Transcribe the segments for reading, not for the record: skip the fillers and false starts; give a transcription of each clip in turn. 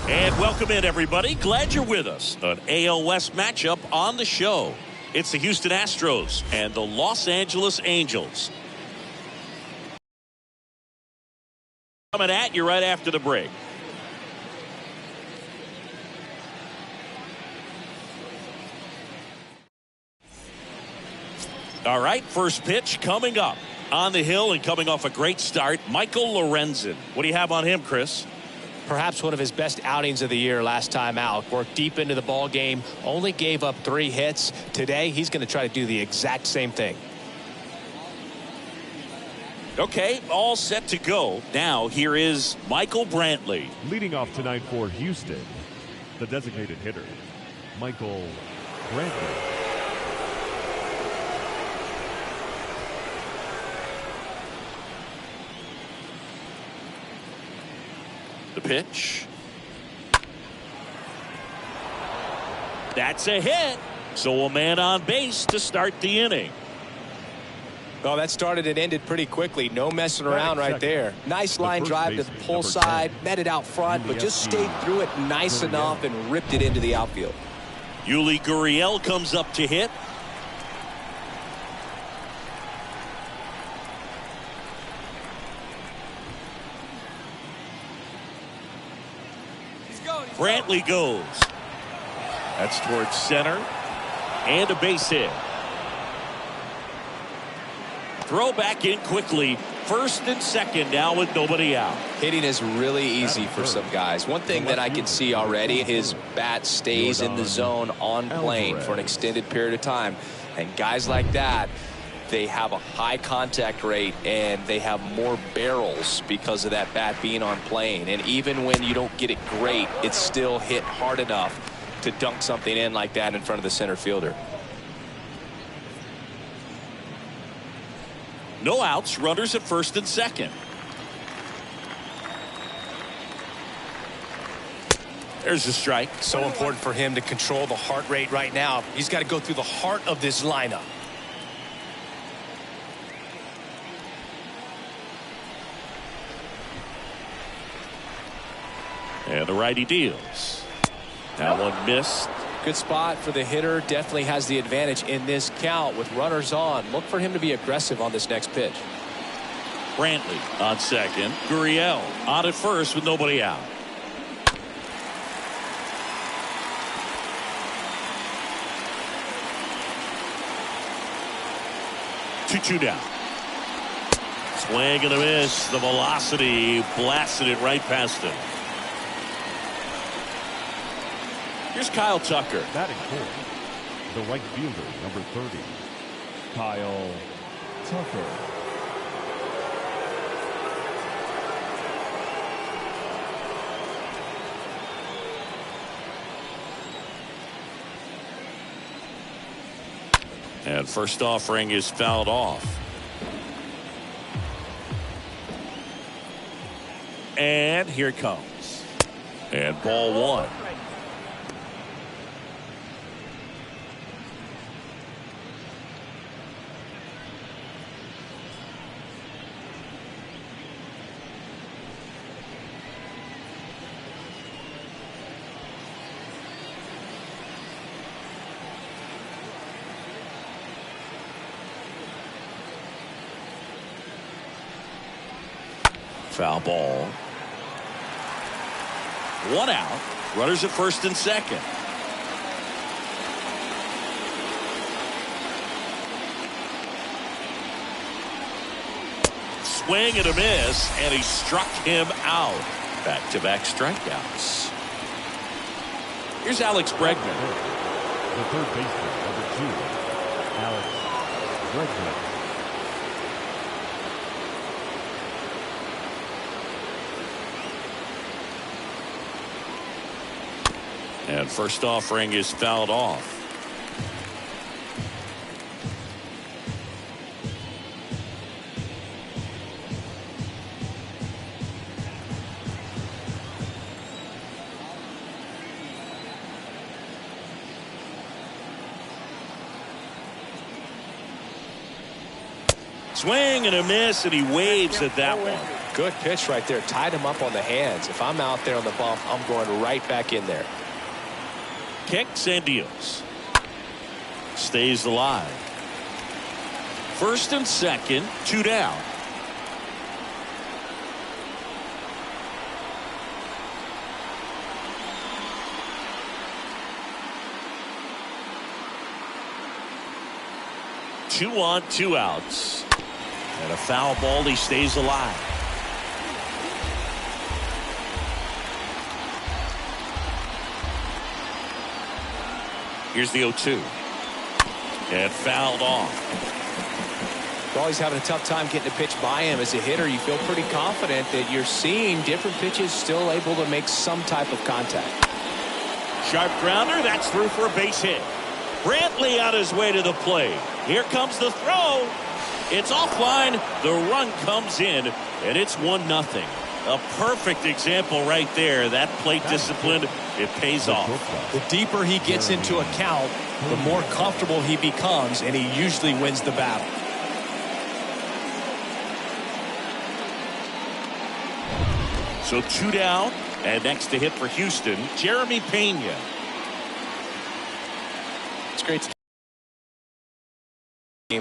And welcome in, everybody. Glad you're with us. An AL West matchup on the show. It's the Houston Astros and the Los Angeles Angels. Coming at you right after the break. All right, first pitch coming up. On the hill and coming off a great start, Michael Lorenzen. What do you have on him, Chris? Perhaps one of his best outings of the year last time out. Worked deep into the ball game, only gave up 3 hits. Today, he's going to try to do the exact same thing. Okay, all set to go. Now, here is Michael Brantley. Leading off tonight for Houston, the designated hitter, Michael Brantley. The pitch. That's a hit. So a man on base to start the inning. Well, that started and ended pretty quickly. No messing around right there. Nice line drive to the pull side, met it out front, but just stayed through it nice enough and ripped it into the outfield. Yuli Gurriel comes up to hit. Brantley goes. That's towards center. And a base hit. Throw back in quickly. First and second now with nobody out. Hitting is really easy for some guys. One thing that I can see already, his bat stays in the zone on plane for an extended period of time. And guys like that, they have a high contact rate and they have more barrels because of that bat being on plane. And even when you don't get it great, it's still hit hard enough to dunk something in like that in front of the center fielder. No outs, runners at first and second. There's a strike. So important for him to control the heart rate right now. He's got to go through the heart of this lineup. And the righty deals. That one missed. Good spot for the hitter. Definitely has the advantage in this count with runners on. Look for him to be aggressive on this next pitch. Brantley on second. Gurriel on at first with nobody out. Two down. Swing and a miss. The velocity blasted it right past him. Here's Kyle Tucker. Batting fourth, the right fielder, number 30, Kyle Tucker. And first offering is fouled off. And here it comes. And ball 1. Foul ball. 1 out. Runners at first and second. Swing and a miss, and he struck him out. Back-to-back strikeouts. Here's Alex Bregman. The third baseman, number 2, Alex Bregman. And first offering is fouled off. Swing and a miss, and he waves at that one. Good pitch right there. Tied him up on the hands. If I'm out there on the bump, I'm going right back in there. Kicks and deals. Stays alive. First and second, 2 down. Two on, 2 outs. And a foul ball. He stays alive. Here's the 0-2. And fouled off. You're always having a tough time getting a pitch by him. As a hitter, you feel pretty confident that you're seeing different pitches still able to make some type of contact. Sharp grounder. That's through for a base hit. Brantley on his way to the plate. Here comes the throw. It's offline. The run comes in, and it's 1-0. A perfect example right there. That plate discipline, it pays off. The deeper he gets into a count, the more comfortable he becomes, and he usually wins the battle. So 2 down, and next to hit for Houston, Jeremy Pena. It's great.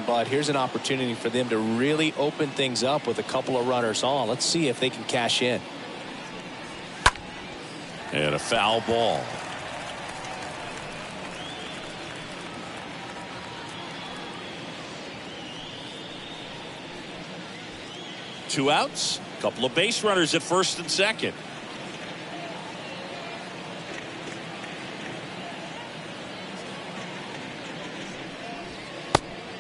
But here's an opportunity for them to really open things up with a couple of runners on. Let's see if they can cash in. And a foul ball. Two outs. Couple of base runners at first and second.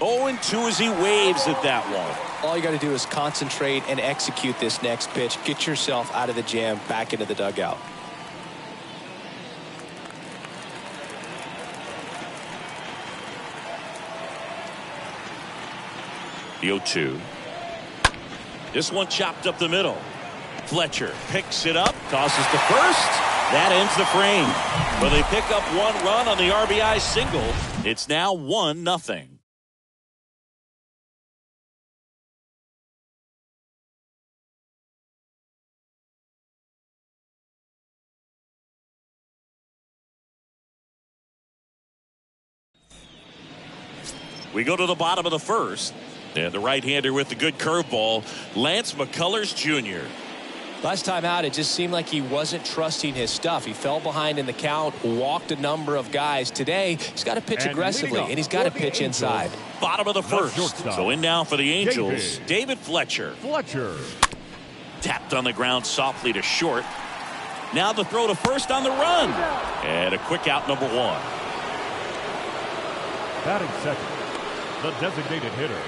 Oh, and 2 as he waves at that one. All you got to do is concentrate and execute this next pitch. Get yourself out of the jam, back into the dugout. The 0-2. This one chopped up the middle. Fletcher picks it up, tosses to first. That ends the frame. But they pick up 1 run on the RBI single. It's now 1-0. We go to the bottom of the first. And the right-hander with the good curveball, Lance McCullers Jr. Last time out, it just seemed like he wasn't trusting his stuff. He fell behind in the count, walked a number of guys. Today, he's got to pitch aggressively, and he's got to pitch inside. Bottom of the first. So in now for the Angels, David Fletcher. Tapped on the ground softly to short. Now the throw to first on the run. And a quick out, number 1. Batting second, the designated hitter,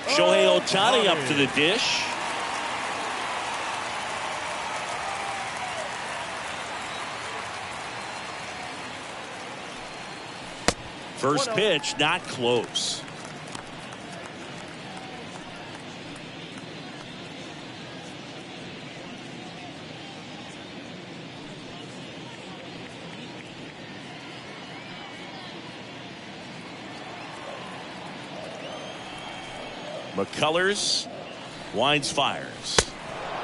Shohei Ohtani up to the dish. First pitch, not close. McCullers winds, fires.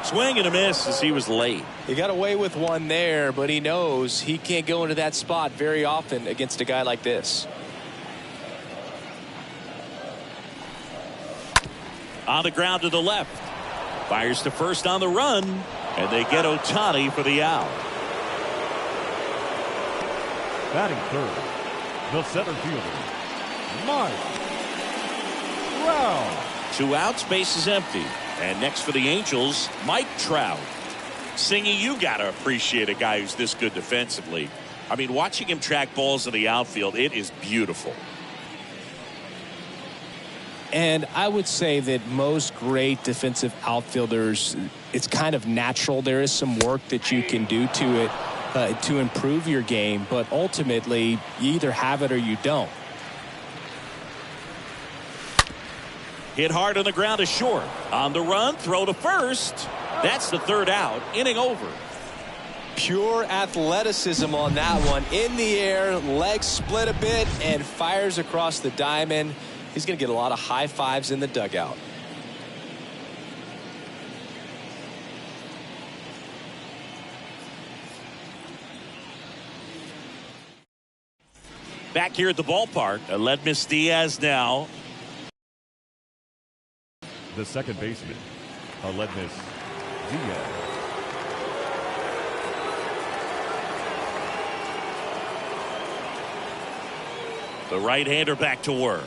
Swing and a miss as he was late. He got away with one there, but he knows he can't go into that spot very often against a guy like this. On the ground to the left. Fires to first on the run. And they get Ohtani for the out. Batting third, the center fielder, Mike Trout. 2 outs, base is empty. And next for the Angels, Mike Trout. Singy, you got to appreciate a guy who's this good defensively. I mean, watching him track balls in the outfield, it is beautiful. And I would say that most great defensive outfielders, it's kind of natural. There is some work that you can do to it to improve your game, but ultimately you either have it or you don't. Hit hard on the ground to short. On the run, throw to first. That's the 3rd out. Inning over. Pure athleticism on that one. In the air, legs split a bit, and fires across the diamond. He's going to get a lot of high fives in the dugout. Back here at the ballpark, Aledmys Diaz now. The second baseman, Aledmys Diaz. The right-hander back to work.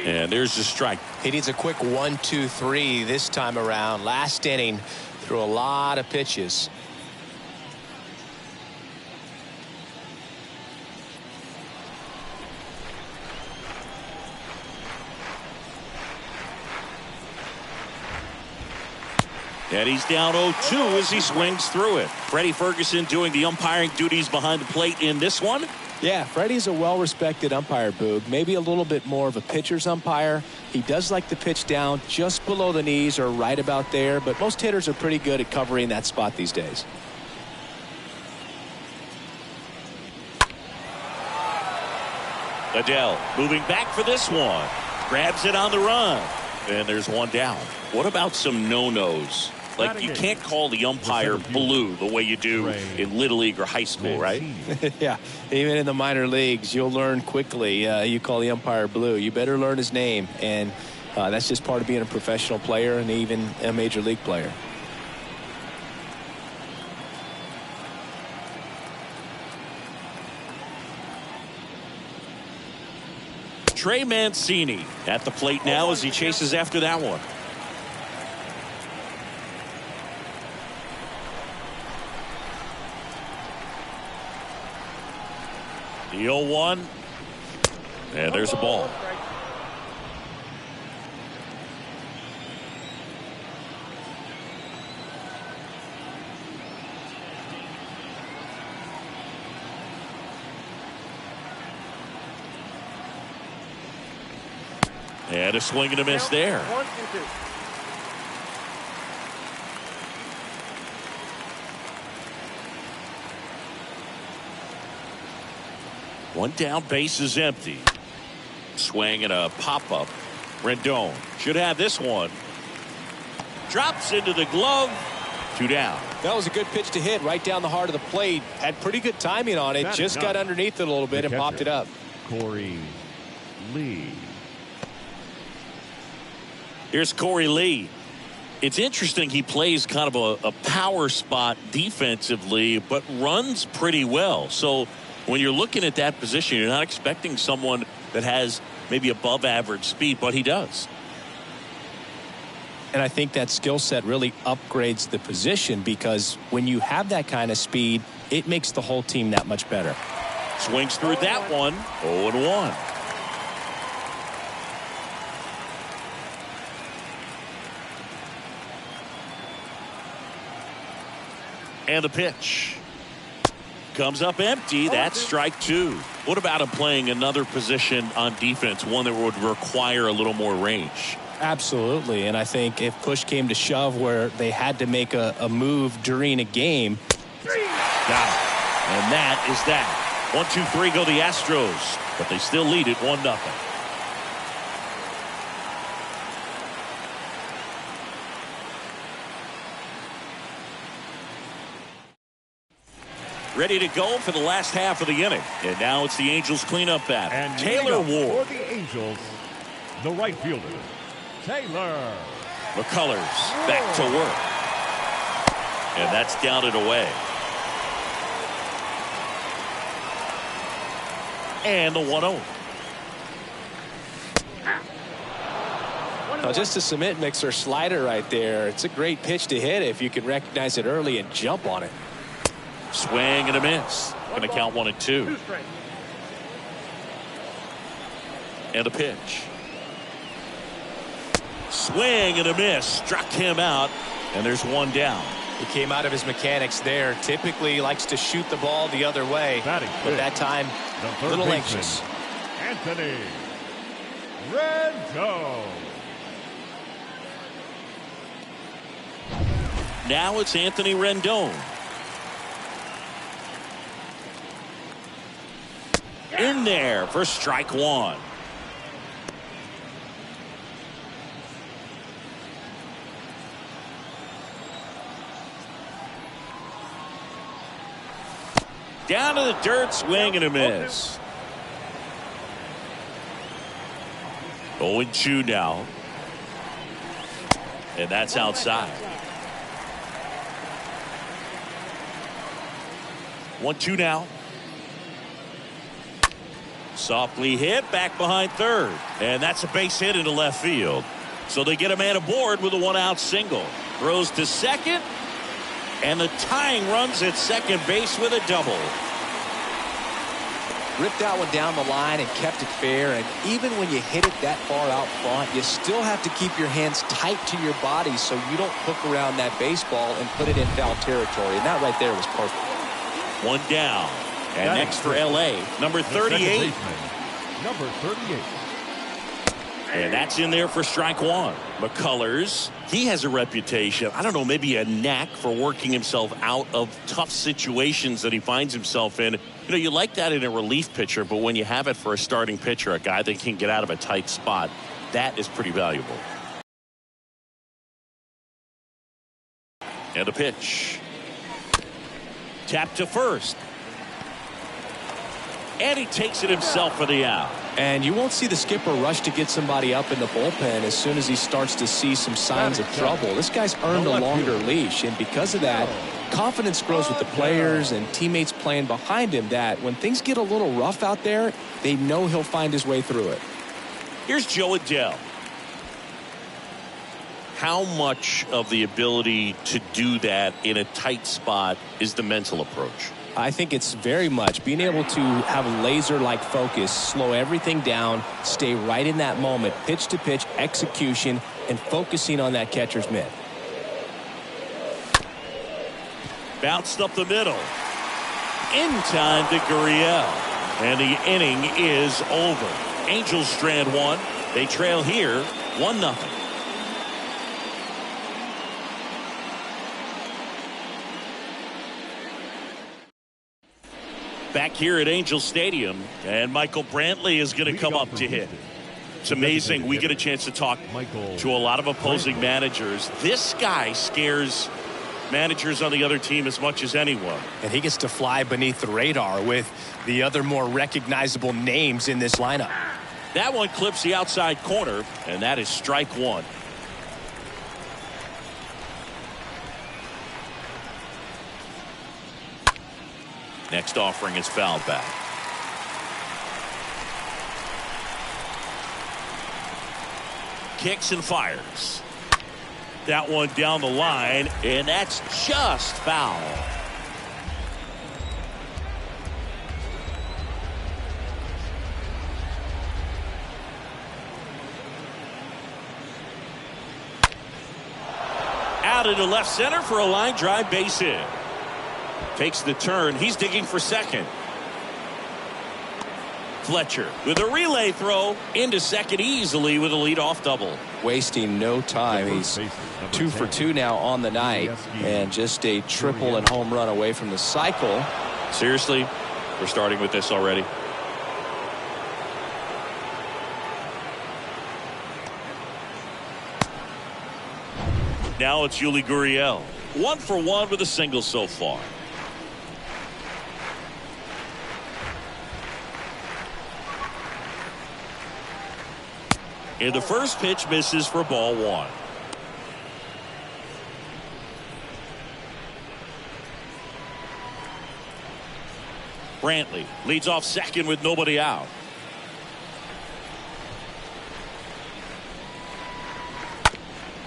And there's the strike. He needs a quick 1-2-3 this time around. Last inning, threw a lot of pitches. And he's down 0-2 as he swings through it. Freddie Ferguson doing the umpiring duties behind the plate in this one. Yeah, Freddie's a well-respected umpire, Boog. Maybe a little bit more of a pitcher's umpire. He does like to pitch down just below the knees or right about there, but most hitters are pretty good at covering that spot these days. Adele moving back for this one. Grabs it on the run. And there's one down. What about some no-nos? Like, you can't call the umpire blue the way you do in Little League or high school, right? Yeah, even in the minor leagues, you'll learn quickly. You call the umpire blue. You better learn his name, and that's just part of being a professional player and even a major league player. Trey Mancini at the plate now as he chases after that one. The 0-1. And there's a ball. And a swing and a miss there. 1-2. One down, base is empty. Swing and a pop-up. Rendon should have this one. Drops into the glove. 2 down. That was a good pitch to hit right down the heart of the plate. Had pretty good timing on it. Just got underneath it a little bit and popped it up. Corey Lee. Here's Corey Lee. It's interesting, he plays kind of a power spot defensively, but runs pretty well. So when you're looking at that position, you're not expecting someone that has maybe above average speed, but he does. And I think that skill set really upgrades the position, because when you have that kind of speed, it makes the whole team that much better. Swings through that one. 0-1. And the pitch comes up empty. That's strike 2. What about him playing another position on defense, one that would require a little more range? Absolutely. And I think if push came to shove where they had to make a move during a game. Got it. And that is that. 1-2-3 go the Astros, but they still lead it 1-0. Ready to go for the last half of the inning. And now it's the Angels cleanup bat. And Taylor Ward. For the Angels, the right fielder, Taylor. McCullers back to work. And that's down and away. And the 1-0. Now, just a cement mixer slider right there. It's a great pitch to hit if you can recognize it early and jump on it. Swing and a miss. Going to count 1-2. And a pitch. Swing and a miss. Struck him out. And there's one down. He came out of his mechanics there. Typically likes to shoot the ball the other way. But that time, a little anxious. Anthony Rendon. Now it's Anthony Rendon. In there for strike 1. Down to the dirt, swing and a miss. 0-2 now. And that's outside. 1-2 now. Softly hit back behind third. And that's a base hit into left field. So they get a man aboard with a 1-out single. Throws to second. And the tying runs at second base with a double. Ripped that one down the line and kept it fair. And even when you hit it that far out front, you still have to keep your hands tight to your body so you don't hook around that baseball and put it in foul territory. And that right there was perfect. One down. And next for L.A., number 38. Number 38. And that's in there for strike one. McCullers, he has a reputation, I don't know, maybe a knack for working himself out of tough situations that he finds himself in. You know, you like that in a relief pitcher, but when you have it for a starting pitcher, a guy that can get out of a tight spot, that is pretty valuable. And a pitch. Tap to first. And he takes it himself for the out. And you won't see the skipper rush to get somebody up in the bullpen as soon as he starts to see some signs of trouble. This guy's earned a longer leash, and because of that, confidence grows with the players and teammates playing behind him, that when things get a little rough out there, they know he'll find his way through it. Here's Joe Adele. How much of the ability to do that in a tight spot is the mental approach? I think it's very much being able to have laser-like focus, slow everything down, stay right in that moment, pitch-to-pitch execution, and focusing on that catcher's mitt. Bounced up the middle. In time to Gurriel. And the inning is over. Angels strand one. They trail here 1-0. Back here at Angel Stadium, and Michael Brantley is going to come up to hit. It's amazing. We get a chance to talk to a lot of opposing managers. This guy scares managers on the other team as much as anyone. And he gets to fly beneath the radar with the other more recognizable names in this lineup. That one clips the outside corner, and that is strike one. Next offering is fouled back. Kicks and fires. That one down the line, and that's just foul. Out into left center for a line drive base hit. Takes the turn. He's digging for second. Fletcher with a relay throw into second easily with a leadoff double. Wasting no time. He's 2 for 2 now on the night, and just a triple and home run away from the cycle. Seriously, we're starting with this already. Now it's Yuli Gurriel. 1 for 1 with a single so far. And the first pitch misses for ball one. Brantley leads off second with nobody out.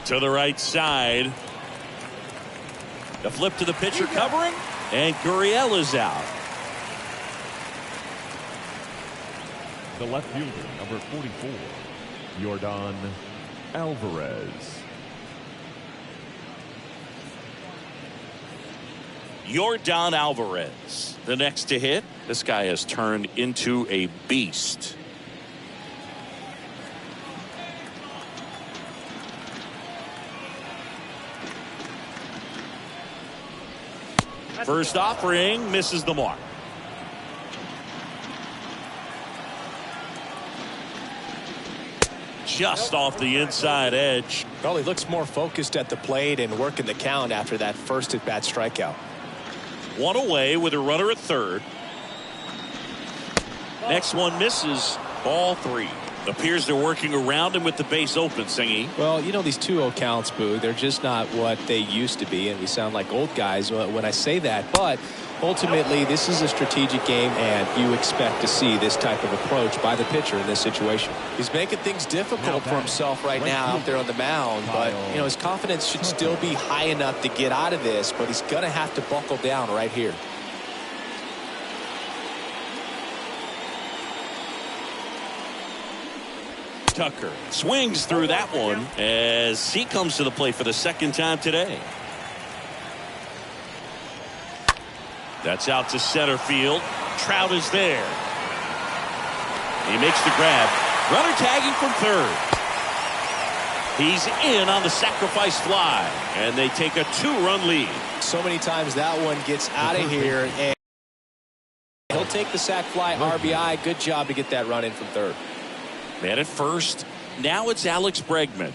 To the right side. The flip to the pitcher covering, and Gurriel is out. The left fielder, number 44, Yordan Alvarez. Yordan Alvarez, the next to hit. This guy has turned into a beast. First offering misses the mark. Just off the inside edge. Well, he looks more focused at the plate and working the count after that first at-bat strikeout. One away with a runner at third. Next one misses. Ball three. Appears they're working around him with the base open, Singy. Well, you know, these 2-0 counts, Boo, they're just not what they used to be, and we sound like old guys when I say that. But ultimately, this is a strategic game, and you expect to see this type of approach by the pitcher in this situation. He's making things difficult for himself right now out there on the mound, but you know, his confidence should still be high enough to get out of this, but he's going to have to buckle down right here. Tucker swings through that one as he comes to the plate for the second time today. That's out to center field. Trout is there. He makes the grab. Runner tagging from third. He's in on the sacrifice fly, and they take a 2-run lead. So many times that one gets out of here, and he'll take the sac fly RBI. Good job to get that run in from third. Man at first. Now it's Alex Bregman.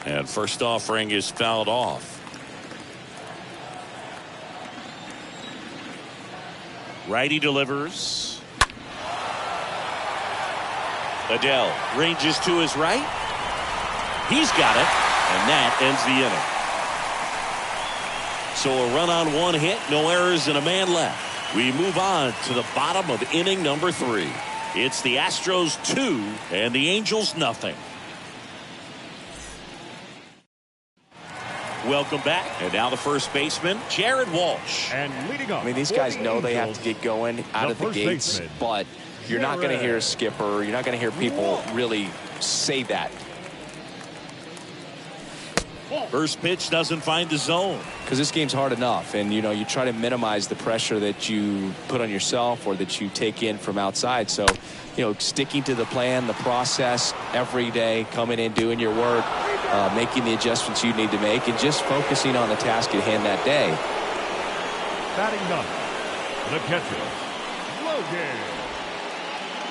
And first offering is fouled off. Righty delivers. Adele ranges to his right. He's got it, and that ends the inning. So a run on one hit, no errors, and a man left. We move on to the bottom of inning number 3. It's the Astros 2 and the Angels nothing. Welcome back. And now the first baseman, Jared Walsh. And leading up, I mean, these guys know they have to get going out of the gates, but you're not going to hear a skipper. You're not going to hear people really say that. First pitch doesn't find the zone. Because this game's hard enough, and you know, you try to minimize the pressure that you put on yourself or that you take in from outside. So, you know, sticking to the plan, the process every day, coming in, doing your work, making the adjustments you need to make, and just focusing on the task at hand that day. Batting ninth, the catcher, Logan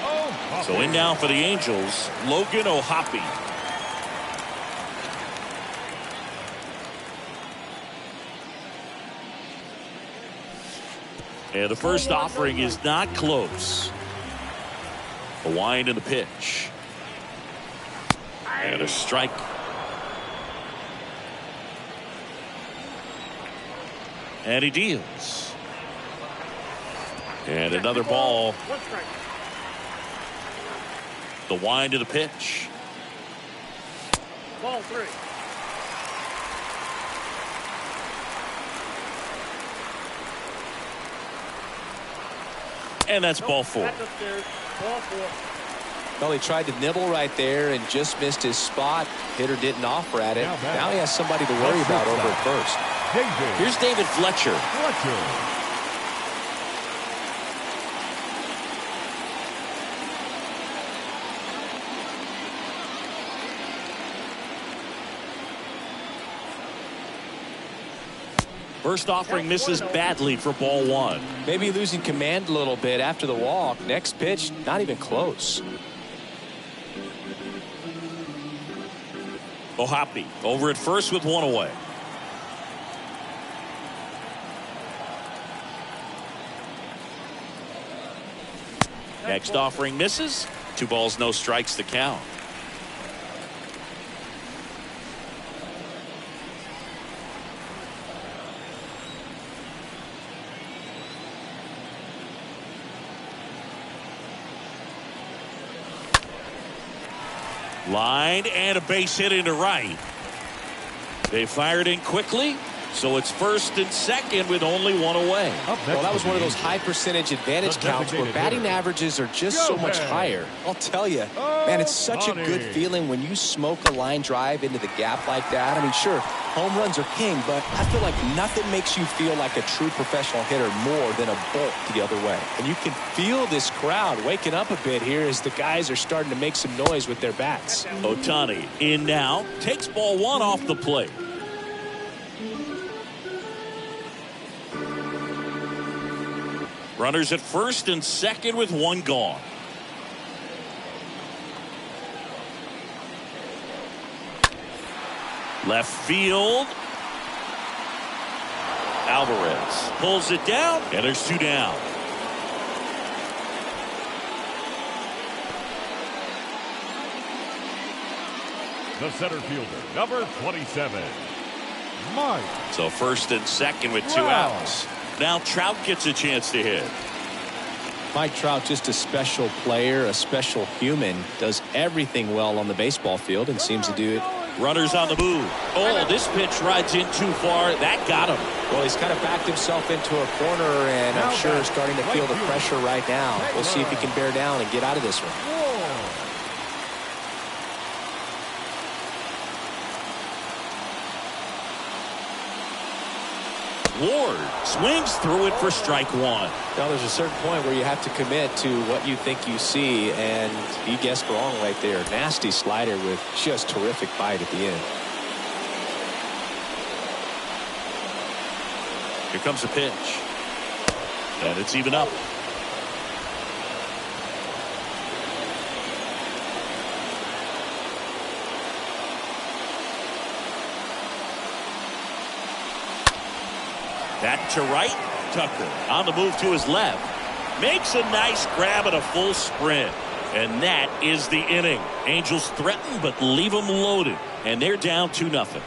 O'Hoppe. So in now for the Angels, Logan O'Hoppe. And the first offering is not close. A wind in the pitch. And a strike. And he deals. And another ball. The wind of the pitch. Ball 3. And that's ball 4. Ball 4. Well, he tried to nibble right there and just missed his spot. Hitter didn't offer at it. Now he has somebody to worry about over at first. Here's David Fletcher. First offering misses badly for ball 1. Maybe losing command a little bit after the walk. Next pitch, not even close. O'Hoppe over at first with one away. Next offering misses. 2 balls, no strikes to count. Line and a base hit into right. They fired in quickly, so it's first and second with only one away. Well, that was one of those high percentage advantage counts where batting averages are just so much higher. I'll tell you, man, it's such a good feeling when you smoke a line drive into the gap like that. I mean, sure, home runs are king, but I feel like nothing makes you feel like a true professional hitter more than a bolt the other way. And you can feel this crowd waking up a bit here as the guys are starting to make some noise with their bats. Ohtani in now, takes ball 1 off the plate. Runners at first and second with 1 gone. Left field. Alvarez pulls it down, and there's 2 down. The center fielder, number 27, Mike. So first and second with 2 outs. Now Trout gets a chance to hit. Mike Trout, just a special player, a special human, does everything well on the baseball field and seems to do it. Runners on the move. Oh, this pitch rides in too far. That got him. Well, he's kind of backed himself into a corner, and I'm sure starting to feel the pressure right now. We'll see if he can bear down and get out of this one. Ward swings through it for strike 1. Now, there's a certain point where you have to commit to what you think you see, and he guessed wrong right there. Nasty slider with just terrific bite at the end. Here comes a pitch. And it's even up. Back to right. Tucker on the move to his left. Makes a nice grab at a full sprint. And that is the inning. Angels threaten but leave them loaded. And they're down 2-0.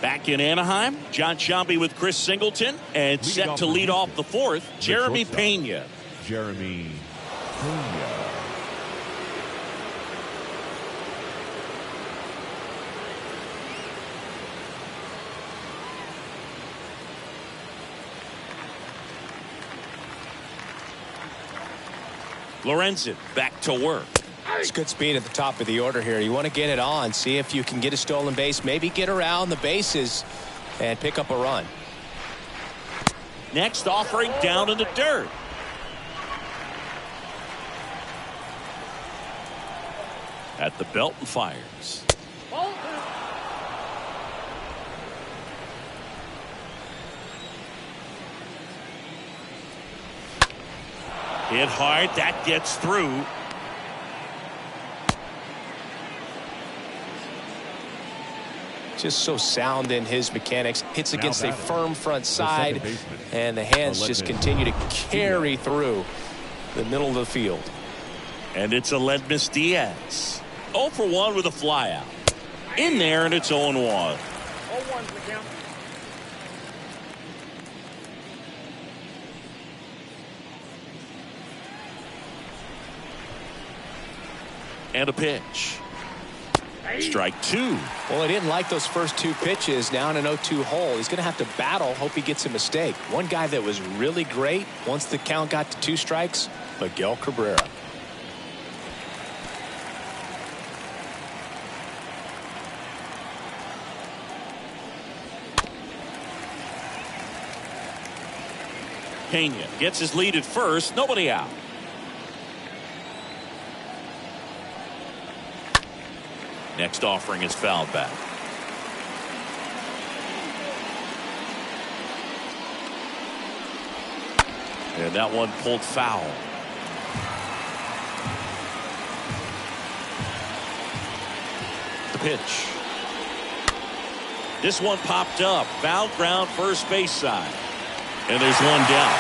Back in Anaheim, John Sciambi with Chris Singleton. And set to lead off the 4th, Jeremy Pena. Jeremy Pena. Lorenzen back to work. It's good speed at the top of the order here. You want to get it on, see if you can get a stolen base, maybe get around the bases and pick up a run. Next offering down in the dirt. At the belt and fires. Hit hard. That gets through. Just so sound in his mechanics. Hits against a firm front side, and the hands just continue to carry through the middle of the field. And it's Aledmys Diaz. 0 for 1 with a flyout. In there, and it's 0-1. 0-1's the count. And a pitch. Strike 2. Well, he didn't like those first 2 pitches. Now in an 0-2 hole, he's going to have to battle. Hope he gets a mistake. One guy that was really great once the count got to 2 strikes, Miguel Cabrera. Pena gets his lead at first. Nobody out. Next offering is fouled back. And that one pulled foul. The pitch. This one popped up. Foul ground first base side. And there's 1 down.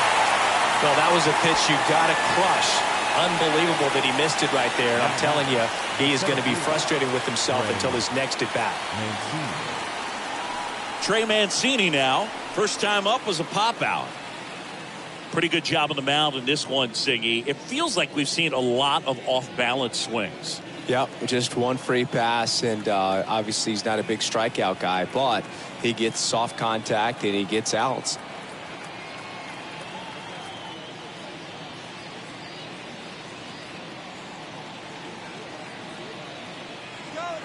Well, that was a pitch you got to crush. Unbelievable that he missed it right there. And I'm telling you, he is going to be frustrated with himself until his next at bat. Trey Mancini now. First time up was a pop out. Pretty good job on the mound in this one, Siggy. It feels like we've seen a lot of off-balance swings. Yep, just one free pass, and obviously he's not a big strikeout guy, but he gets soft contact and he gets outs.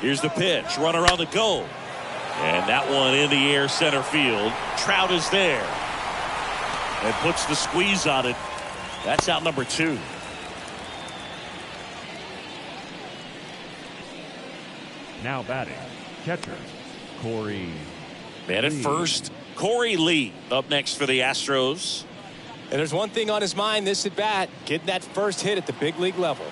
Here's the pitch. Runner on the go. And that one in the air center field. Trout is there. And puts the squeeze on it. That's out number 2. Now batting, catcher, Corey. Man at first, Corey Lee up next for the Astros. And there's one thing on his mind this at bat, getting that first hit at the big league level.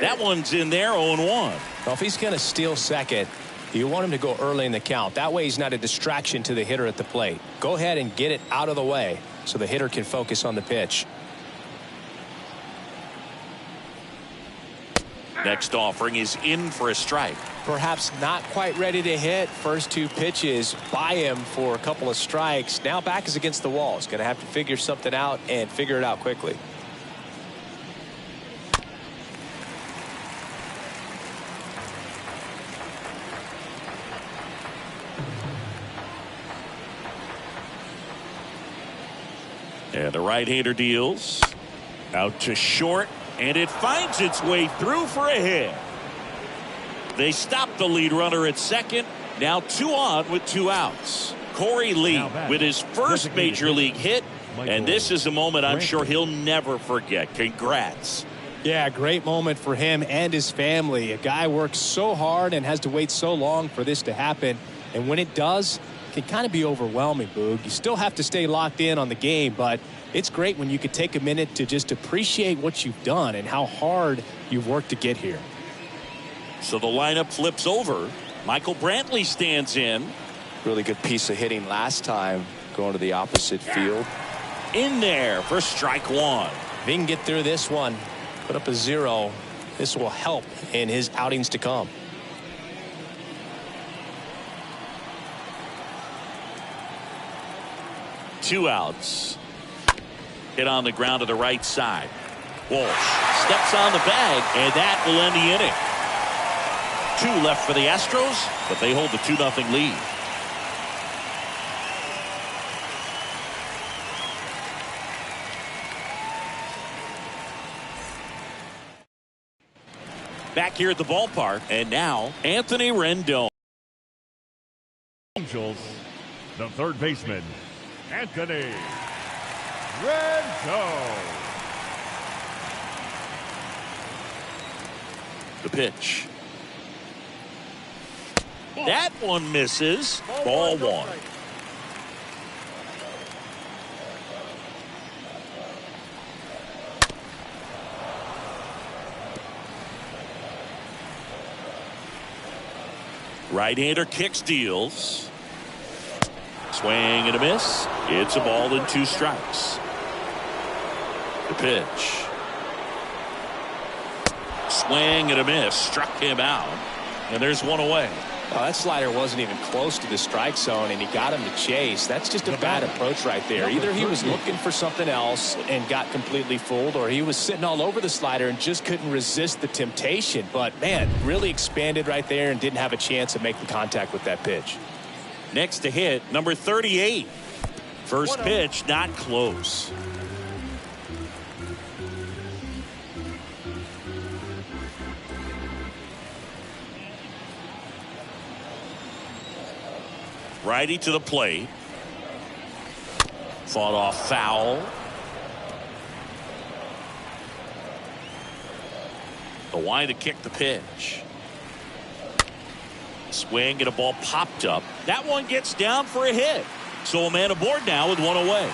That one's in there, 0-1. Well, if he's going to steal second, you want him to go early in the count. That way he's not a distraction to the hitter at the plate. Go ahead and get it out of the way so the hitter can focus on the pitch. Next offering is in for a strike. Perhaps not quite ready to hit. First two pitches by him for a couple of strikes. Now back is against the wall. He's going to have to figure something out and figure it out quickly. And the right-hander deals out to short, and it finds its way through for a hit. They stop the lead runner at second. Now 2 on with 2 outs. Corey Lee with his first major league hit, and this is a moment I'm sure he'll never forget. Congrats. Yeah, great moment for him and his family. A guy works so hard and has to wait so long for this to happen, and when it does, it can kind of be overwhelming, Boog. You still have to stay locked in on the game, but it's great when you could take a minute to just appreciate what you've done and how hard you've worked to get here. So the lineup flips over. Michael Brantley stands in. Really good piece of hitting last time, going to the opposite field. In there for strike 1. If he can get through this one, put up a 0, this will help in his outings to come. Two outs. Hit on the ground to the right side. Walsh steps on the bag, and that will end the inning. 2 left for the Astros, but they hold the 2-0 lead. Back here at the ballpark, and now Anthony Rendon. Angels, the third baseman, Anthony Rendon. The pitch. That one misses. Ball 1. Right-hander kicks, deals. Swing and a miss. It's a ball and 2 strikes. The pitch. Swing and a miss. Struck him out. And there's 1 away. Oh, that slider wasn't even close to the strike zone, and he got him to chase. That's just a bad approach right there. Either he was looking for something else and got completely fooled, or he was sitting all over the slider and just couldn't resist the temptation. But, man, really expanded right there and didn't have a chance to make the contact with that pitch. Next to hit, number 38. First pitch, not close. Righty to the plate. Fought off foul. The wind to kick the pitch. Swing and a ball popped up. That one gets down for a hit. So a man aboard now with 1 away.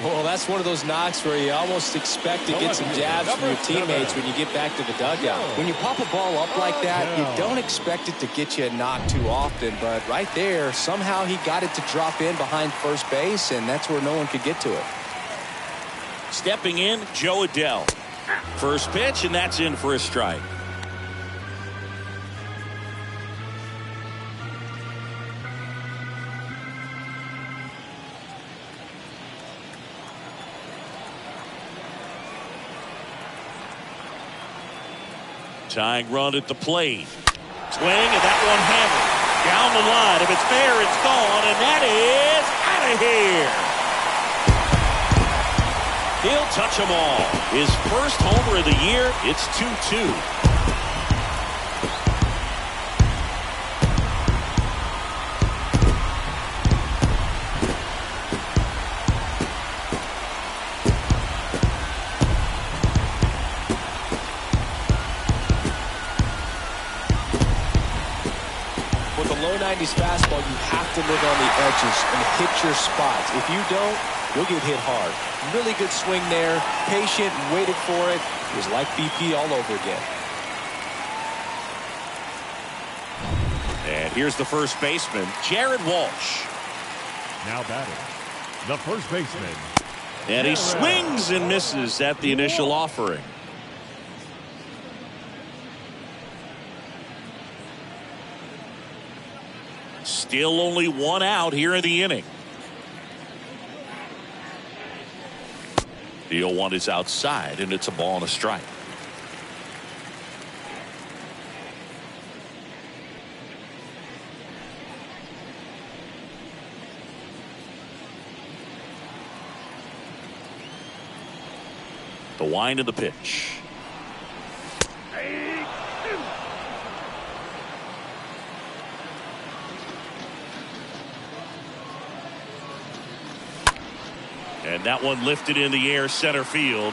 Well, that's one of those knocks where you almost expect to get some jabs from your teammates when you get back to the dugout. When you pop a ball up like that, you don't expect it to get you a knock too often. But right there, somehow he got it to drop in behind first base, and that's where no one could get to it. Stepping in, Joe Adell. First pitch, and that's in for a strike. Tying run at the plate. Swing, and that one hammered. Down the line. If it's fair, it's gone, and that is out of here. He'll touch them all. His first homer of the year. It's 2-2. With a low 90s fastball, you have to live on the edges and hit your spots. If you don't, you'll get hit hard. Really good swing there. Patient, waited for it. It was like BP all over again. And here's the first baseman, Jared Walsh. Now batting, the first baseman. And he swings and misses at the initial offering. Still only one out here in the inning. The 0-1 is outside, and it's a ball and a strike. The wind of the pitch. And that one lifted in the air, center field.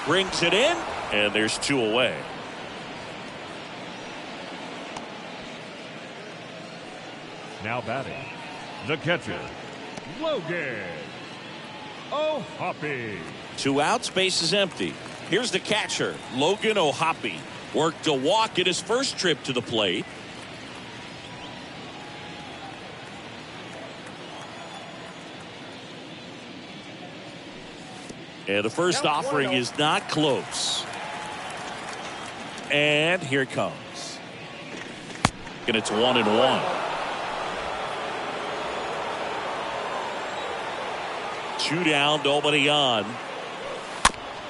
Brings it in, and there's two away. Now batting, the catcher, Logan O'Hoppe. 2 outs, base is empty. Here's the catcher, Logan O'Hoppe. Worked a walk in his first trip to the plate. And the first offering is not close. And here it comes. And it's 1-1. 2 down, nobody on.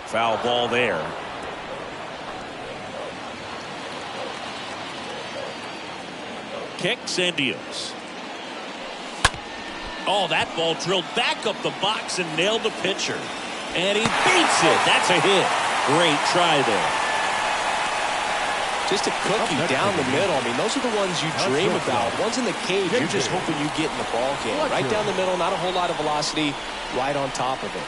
Foul ball there. Kicks and deals. Oh, that ball drilled back up the box and nailed the pitcher. And he beats it. That's a hit. Great try there. Just a cookie down the middle. I mean, those are the ones you dream about. Ones in the cage, you're just hoping you get in the ball game. Right down the middle, not a whole lot of velocity, right on top of it.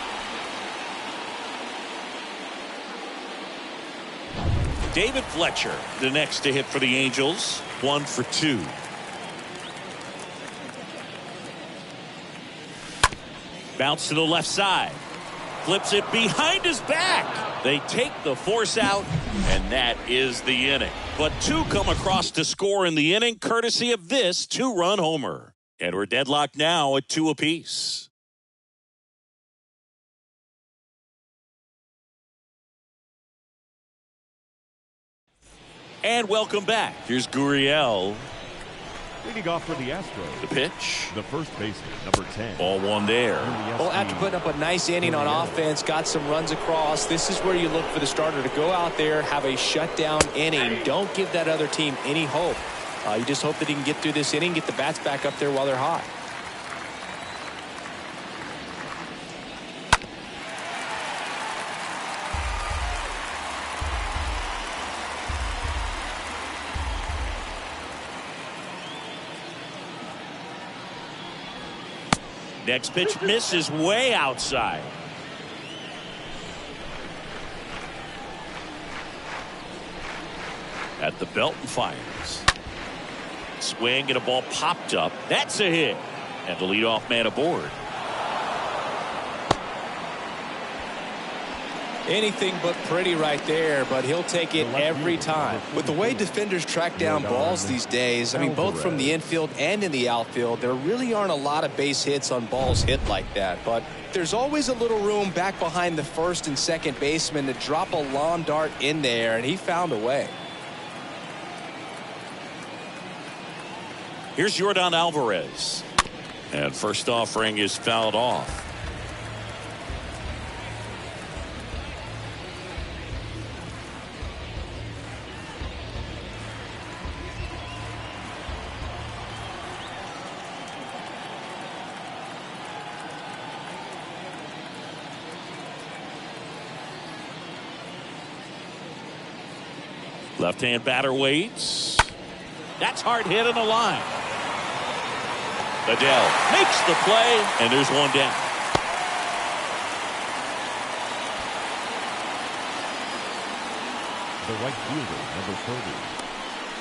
David Fletcher, the next to hit for the Angels. 1 for 2. Bounce to the left side. Flips it behind his back. They take the force out, and that is the inning. But 2 come across to score in the inning, courtesy of this 2-run homer. And we're deadlocked now at 2 apiece. And welcome back. Here's Gurriel. Leading off for the Astros, The pitch. the first baseman, number 10. Ball 1 there. Well, after putting up a nice inning on offense, got some runs across, this is where you look for the starter to go out there, have a shutdown inning. Don't give that other team any hope. You just hope that he can get through this inning, get the bats back up there while they're hot. Next pitch misses way outside. At the belt and fires. Swing and a ball popped up. That's a hit. And the leadoff man aboard. Anything but pretty right there, but he'll take it every time. With the way defenders track down balls these days, I mean, both from the infield and in the outfield, there really aren't a lot of base hits on balls hit like that. But there's always a little room back behind the first and second baseman to drop a lawn dart in there, and he found a way. Here's Yordan Alvarez. And first offering is fouled off. Left-hand batter waits. That's hard hit on the line. Adele makes the play, and there's one down. The right fielder, number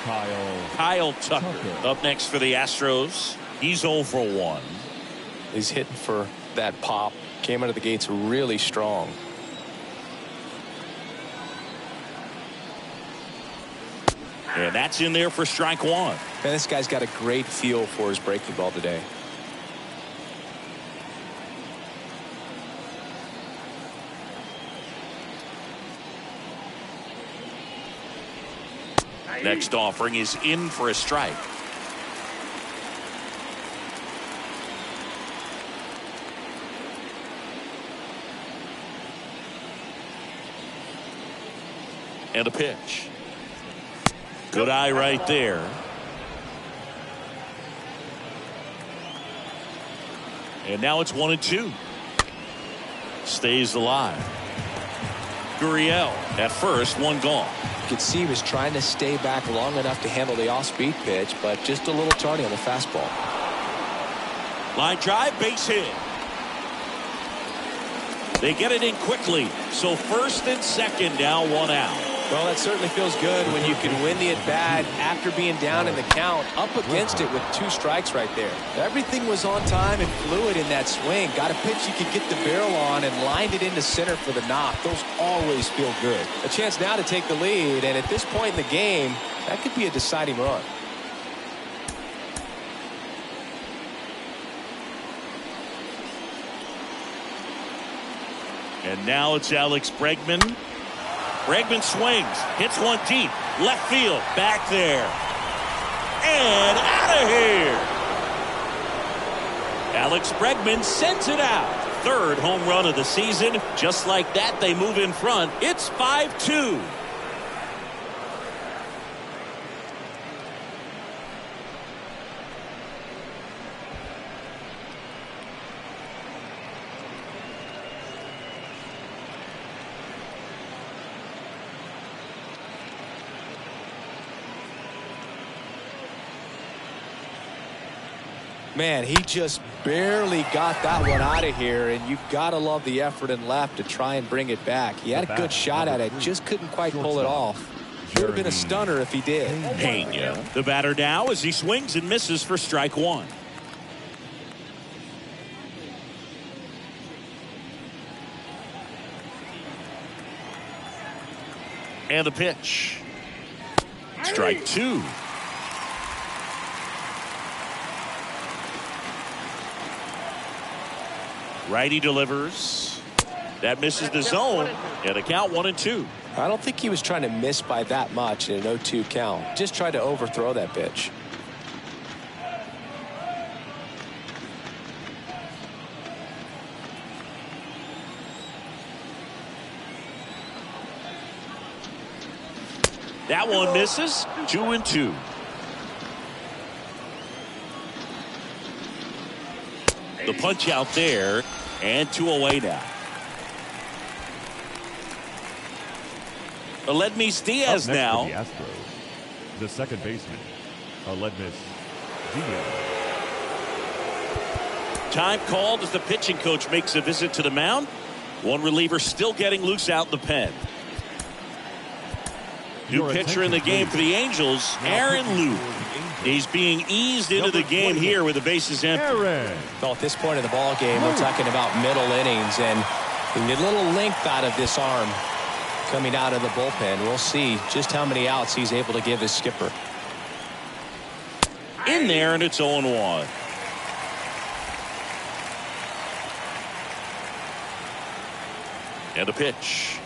30, Kyle Tucker up next for the Astros. He's 0 for 1. He's hitting for that pop. Came out of the gates really strong. And that's in there for strike one. Man, this guy's got a great feel for his breaking ball today. Next offering is in for a strike. And a pitch. Good eye right there. And now it's 1-2. Stays alive. Gurriel at first, one gone. You could see he was trying to stay back long enough to handle the off-speed pitch, but just a little tardy on the fastball. Line drive, base hit. They get it in quickly. So first and second, now one out. Well, that certainly feels good when you can win the at-bat after being down in the count, up against it with 2 strikes right there. Everything was on time and fluid in that swing. Got a pitch you could get the barrel on and lined it into center for the knock. Those always feel good. A chance now to take the lead, and at this point in the game, that could be a deciding run. And now it's Alex Bregman. Bregman swings, hits one deep, left field, back there, and out of here. Alex Bregman sends it out. 3rd home run of the season. Just like that, they move in front. It's 5-2. Man, he just barely got that one out of here, and you've got to love the effort and left to try and bring it back. He had a good shot at it, just couldn't quite pull it off. Would have been a stunner if he did. Pena, the batter now as he swings and misses for strike one. And the pitch. Strike 2. Righty delivers. That misses the zone. And a count 1-2. I don't think he was trying to miss by that much in an 0-2 count. Just tried to overthrow that pitch. That one misses. 2-2. The punch out there, and 2 away now. Aledmys Diaz now. The Astros, the second baseman, Aledmys Diaz. Time called as the pitching coach makes a visit to the mound. One reliever still getting loose out in the pen. New pitcher in the game for the Angels, Aaron Luke. He's being eased into the game here with the bases empty. Well, at this point in the ball game, we're talking about middle innings, and you get a little length out of this arm coming out of the bullpen. We'll see just how many outs he's able to give his skipper. In there, and it's 0-1. And a pitch.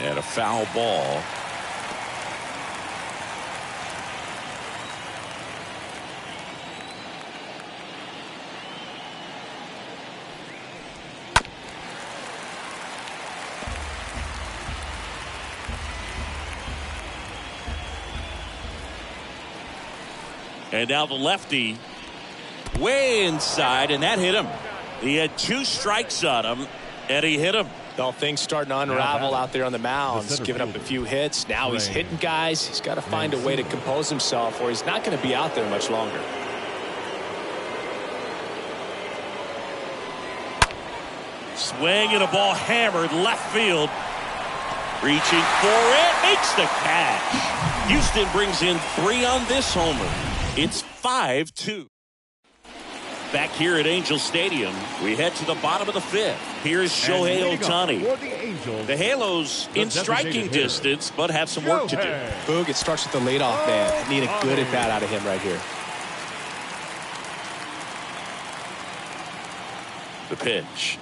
And a foul ball. And now the lefty way inside, and that hit him. He had 2 strikes on him, and he hit him. Well, things starting to unravel out there on the mound. He's giving up a few hits. Now he's hitting guys. He's got to find a way to compose himself, or he's not going to be out there much longer. Swing and a ball hammered left field. Reaching for it, makes the catch. Houston brings in 3 on this homer. It's 5-2. back here at Angel Stadium. We head to the bottom of the 5th. Here's Shohei Ohtani. The Halos in striking distance, but have some work to do. Boog, it starts with the leadoff man. Need a good at bat out of him right here. The pitch.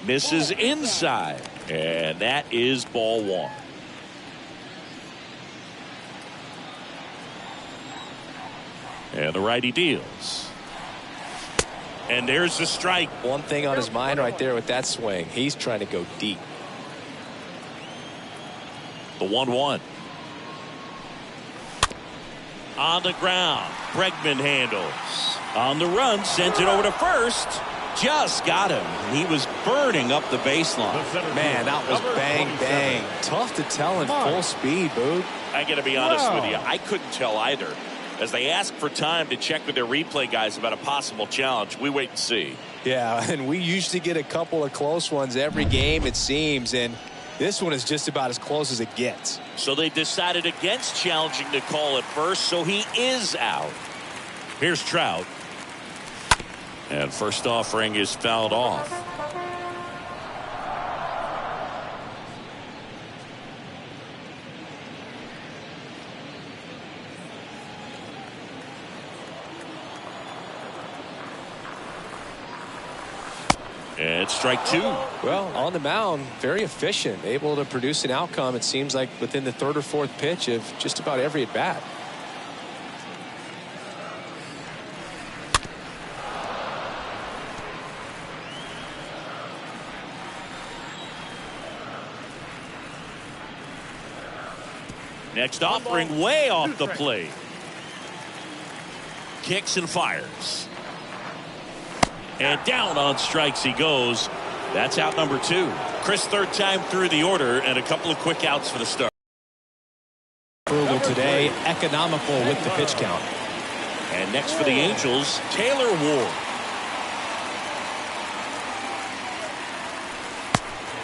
Misses inside. And that is ball 1. And the righty deals. And there's the strike. One thing on his mind right there with that swing. He's trying to go deep. The 1-1. On the ground. Bregman handles. On the run. Sends it over to first. Just got him. He was burning up the baseline. Man, that was bang, bang. Tough to tell in full speed, Boog. I got to be honest with you. I couldn't tell either. As they ask for time to check with their replay guys about a possible challenge, we wait and see. Yeah, and we usually get a couple of close ones every game, it seems, and this one is just about as close as it gets. So they decided against challenging the call at first, so he is out. Here's Trout. And first offering is fouled off. And strike 2. Well, on the mound, very efficient, able to produce an outcome, it seems like, within the 3rd or 4th pitch of just about every at bat. Next offering way off the plate. Kicks and fires. And down on strikes he goes. That's out number 2. Chris, 3rd time through the order, and a couple of quick outs for the start. Frugal today, economical with the pitch count. And next for the Angels, Taylor Ward.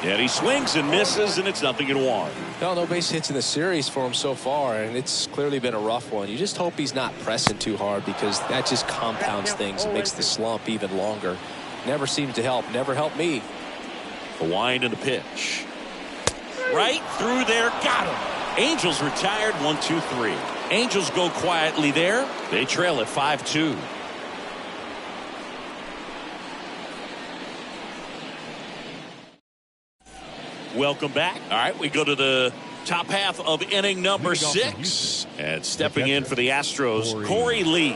And he swings and misses, and it's 0-1. No base hits in the series for him so far, and it's clearly been a rough one. You just hope he's not pressing too hard, because that just compounds things and makes the slump even longer. Never seems to help. Never helped me. The wind and the pitch. Right through there. Got him. Angels retired 1-2-3. Angels go quietly there. They trail at 5-2. Welcome back. All right, we go to the top half of inning number 6. And stepping in for the Astros, Corey Lee.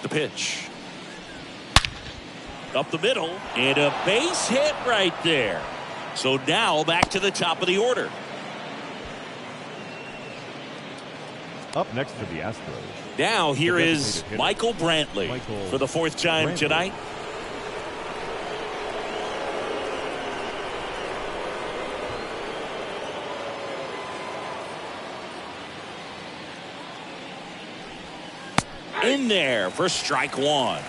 The pitch. Up the middle. And a base hit right there. So now back to the top of the order. Up next for the Astros. Now here is Michael Brantley for the 4th time tonight. In there for strike 1.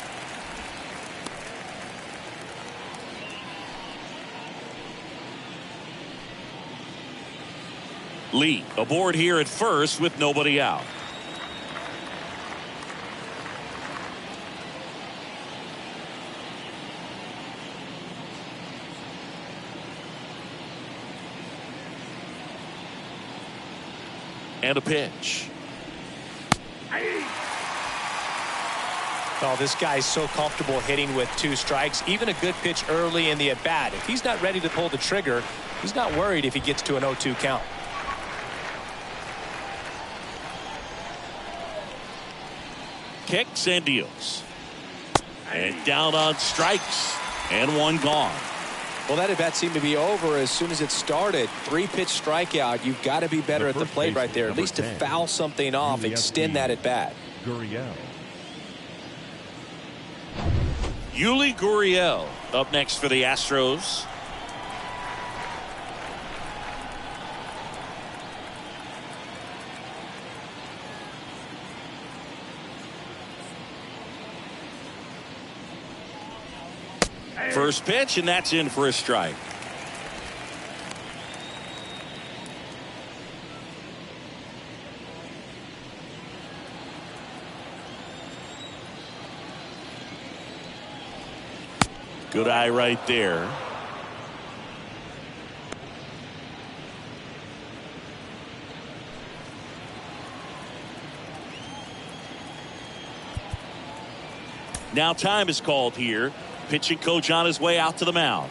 Lee aboard here at first with nobody out. And a pitch. Oh, this guy's so comfortable hitting with 2 strikes. Even a good pitch early in the at-bat. If he's not ready to pull the trigger, he's not worried if he gets to an 0-2 count. Kicks and deals. And down on strikes. And 1 gone. Well, that at-bat seemed to be over as soon as it started. 3-pitch strikeout. You've got to be better at the plate right there. At least to foul something off, extend that at-bat. Yuli Gurriel up next for the Astros. First pitch, and that's in for a strike. Good eye right there. Now time is called here. Pitching coach on his way out to the mound.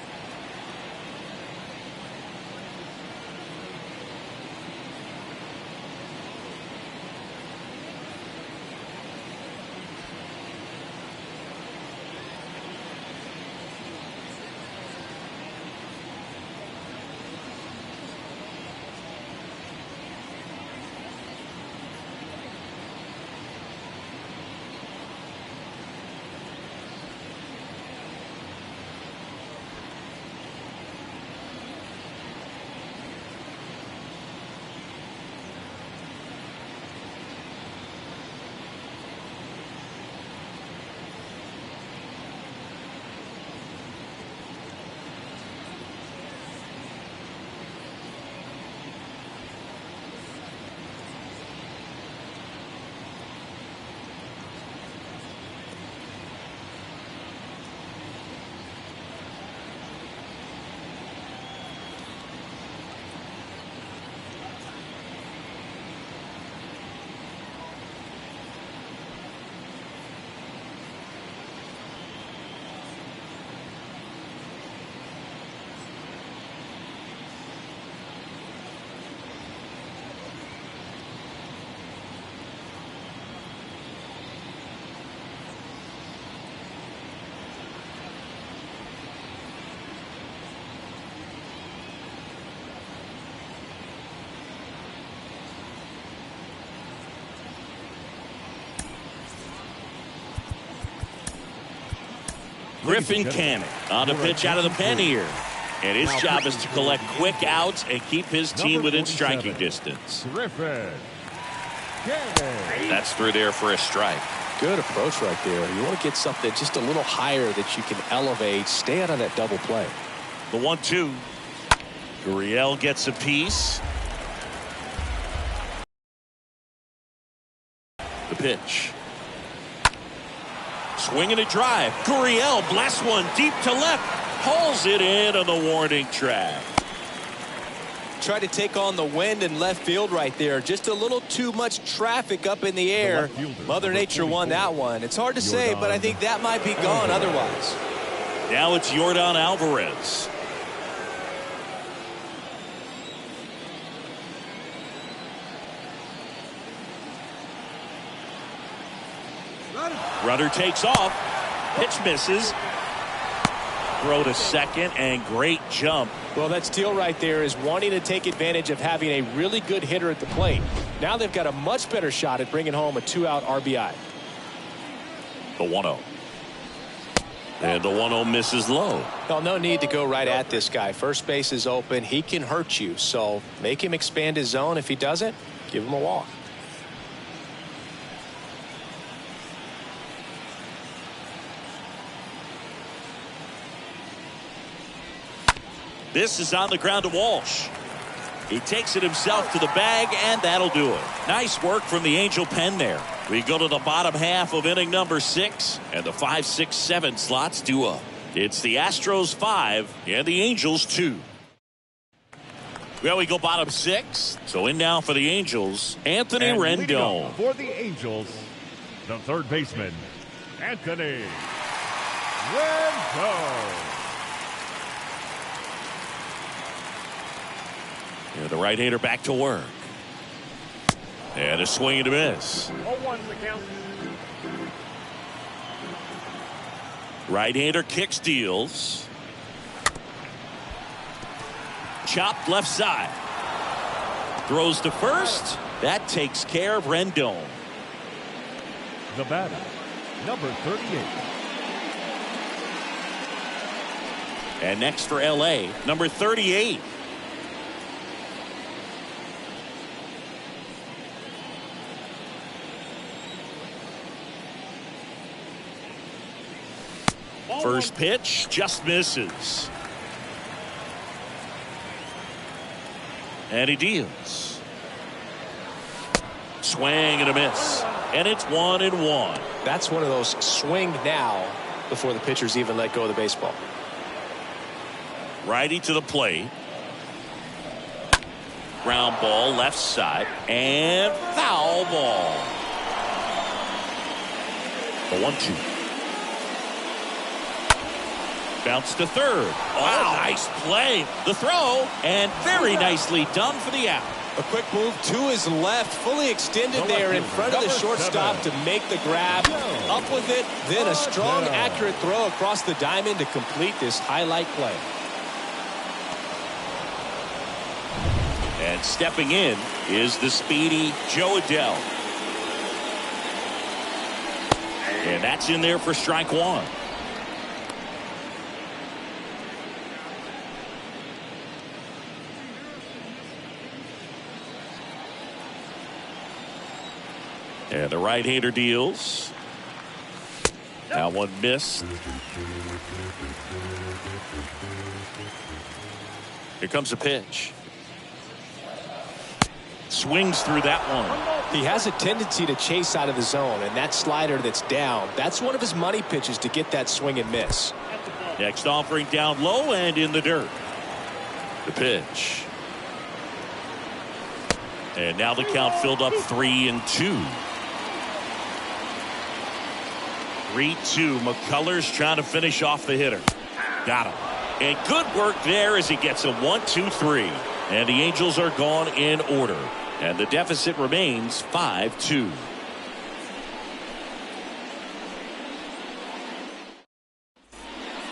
Griffin Cannon on the pitch out of the pen here. And his job is to collect quick outs and keep his team within striking distance. Griffin Cannon. That's through there for a strike. Good approach right there. You want to get something just a little higher that you can elevate. Stay out of that double play. The 1-2. Gurriel gets a piece. The pitch. Swinging a drive. Gurriel blasts one deep to left. Hauls it in on the warning track. Tried to take on the wind in left field right there. Just a little too much traffic up in the air. Mother Nature won that one. It's hard to say, but I think that might be gone otherwise. Now it's Yordan Alvarez. Runner takes off. Pitch misses. Throw to second, and great jump. Well, that steal right there is wanting to take advantage of having a really good hitter at the plate. Now they've got a much better shot at bringing home a 2-out RBI. The 1-0. And the 1-0 misses low. Well, no need to go right at this guy. First base is open. He can hurt you. So make him expand his zone. If he doesn't, give him a walk. This is on the ground to Walsh. He takes it himself to the bag, and that'll do it. Nice work from the Angel pen there. We go to the bottom half of inning number 6, and the 5, 6, 7 slots due up. It's the Astros 5 and the Angels 2. Well, we go bottom 6. So in now for the Angels, Anthony And Rendon. for the Angels, the third baseman, Anthony Rendon. And the right-hander back to work. And a swing and a miss. 0-1's the count. Right-hander kicks, deals. Chopped left side. Throws to first. That takes care of Rendon. The batter, number 38. And next for L.A., number 38. First pitch just misses. And he deals. Swing and a miss. And it's 1-1. That's one of those swing now before the pitchers even let go of the baseball. Righty to the plate. Ground ball left side. And foul ball. The 1-2. Bounce to third. Wow, nice play. The throw, and very nicely done for the out. A quick move to his left, fully extended there in front of the shortstop to make the grab. Up with it, then a strong, accurate throw across the diamond to complete this highlight play. And stepping in is the speedy Joe Adell. And that's in there for strike one. And the right-hander deals. That one missed. Here comes a pitch. Swings through that one. He has a tendency to chase out of the zone, and that slider that's down, that's one of his money pitches to get that swing and miss. Next offering down low and in the dirt. The pitch. And now the count filled up 3-2. 3-2. McCullers trying to finish off the hitter. Got him. And good work there as he gets a 1-2-3. And the Angels are gone in order. And the deficit remains 5-2.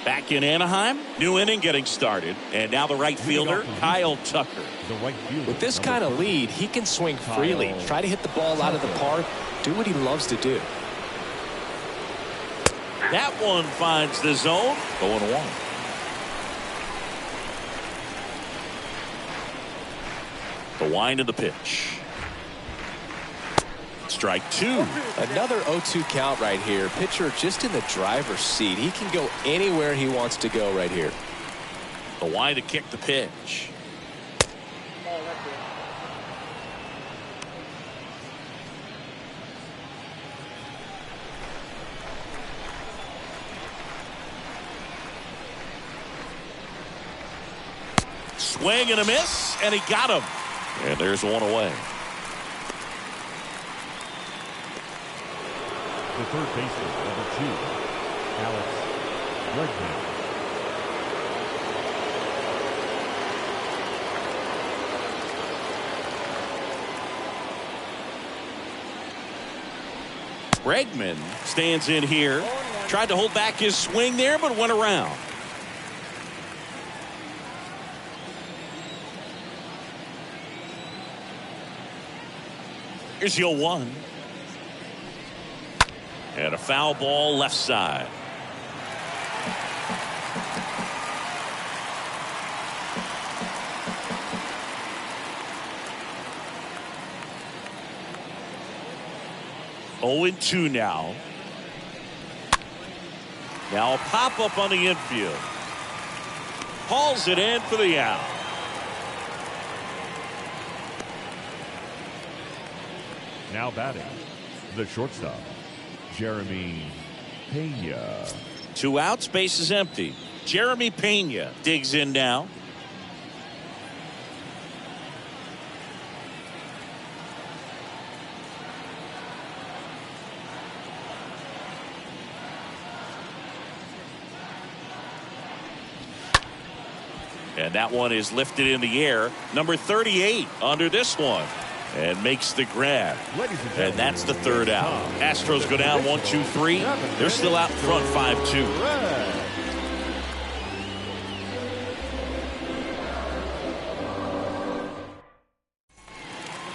Back in Anaheim, new inning getting started. And now the right fielder, Kyle Tucker. With this kind of lead, he can swing freely, try to hit the ball out of the park, do what he loves to do. That one finds the zone. 0-1. The wind of the pitch. Strike two. Another 0-2 count right here. Pitcher just in the driver's seat. He can go anywhere he wants to go right here. The wind to kick the pitch. Swing and a miss, and he got him. And there's one away. The third baseman, number 2, Alex Bregman. Bregman stands in here. Tried to hold back his swing there, but went around. Here's the 0-1. And a foul ball left side. Oh, 0-2 now. Now a pop up on the infield. Hauls it in for the out. Now batting, the shortstop, Jeremy Pena. 2 outs, base is empty. Jeremy Pena digs in now. And that one is lifted in the air. Number 38 under this one. And makes the grab. And that's the third out. Astros go down 1-2-3. They're still out in front 5-2.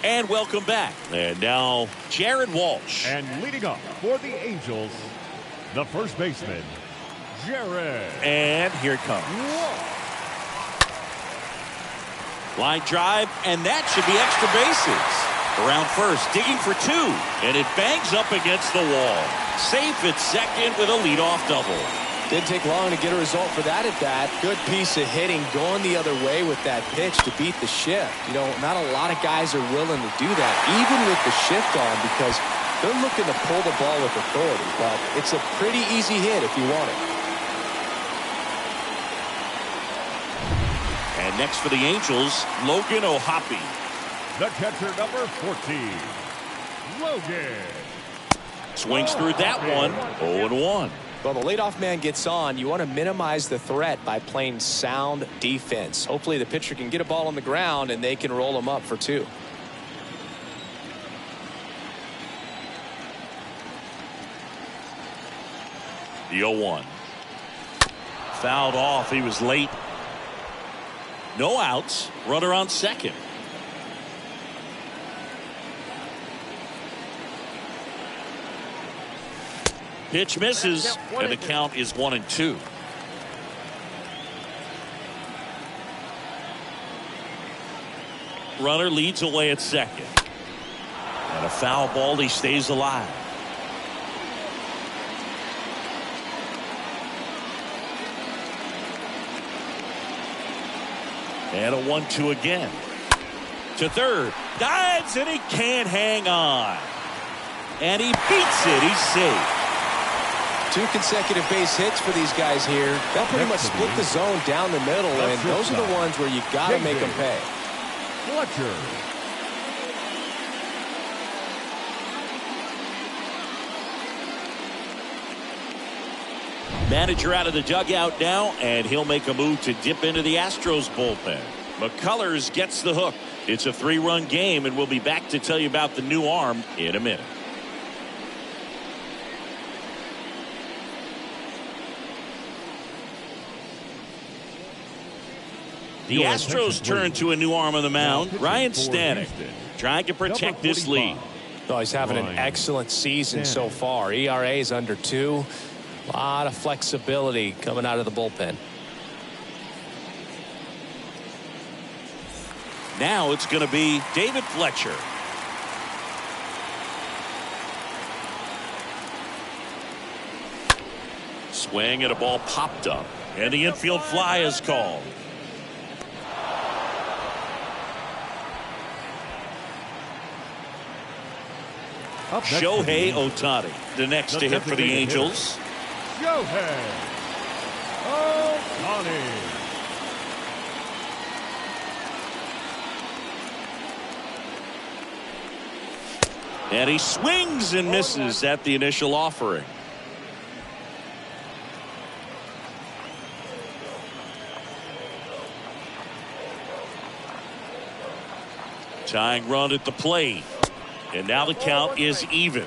And welcome back. And now Jared Walsh. And leading up for the Angels, the first baseman, Jared. And here it comes. Line drive, and that should be extra bases. Around first, digging for 2, and it bangs up against the wall. Safe at second with a leadoff double. Didn't take long to get a result for that at bat. Good piece of hitting, going the other way with that pitch to beat the shift. You know, not a lot of guys are willing to do that, even with the shift on, because they're looking to pull the ball with authority. But it's a pretty easy hit if you want it. And next for the Angels, Logan O'Hoppe. The catcher, number 14, Logan. Swings through that one, 0-1. Well, the leadoff man gets on. You want to minimize the threat by playing sound defense. Hopefully the pitcher can get a ball on the ground and they can roll him up for 2. The 0-1. Fouled off. He was late. No outs. Runner on second. Pitch misses, and the count is 1-2. Runner leads away at second. And a foul ball, he stays alive. And a 1-2 again. To third. Dives, and he can't hang on. And he beats it. He's safe. 2 consecutive base hits for these guys here. They'll pretty much split the zone down the middle, and those are the ones where you got to make them pay. Fletcher. Manager out of the dugout now, and he'll make a move to dip into the Astros bullpen. McCullers gets the hook. It's a 3-run game, and we'll be back to tell you about the new arm in a minute. The Astros turn to a new arm on the mound, Ryan Stanek, trying to protect this lead. Oh, he's having an excellent season so far. ERA is under 2. A lot of flexibility coming out of the bullpen. Now it's going to be David Fletcher. Swing and a ball popped up, and the infield fly is called. Shohei Ohtani, the next to hit for the Angels. Shohei Ohtani. And he swings and misses at the initial offering. Tying run at the plate. And now the count is even.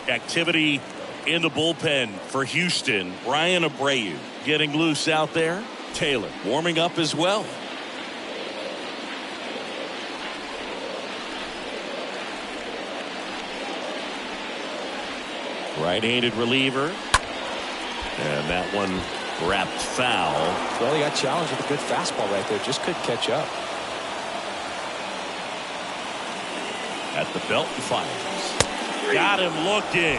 Activity in the bullpen for Houston. Brian Abreu getting loose out there. Taylor warming up as well. Right-handed reliever. And that one wrapped foul. Well, he got challenged with a good fastball right there. Just couldn't catch up. At the belt and fires. Got him looking.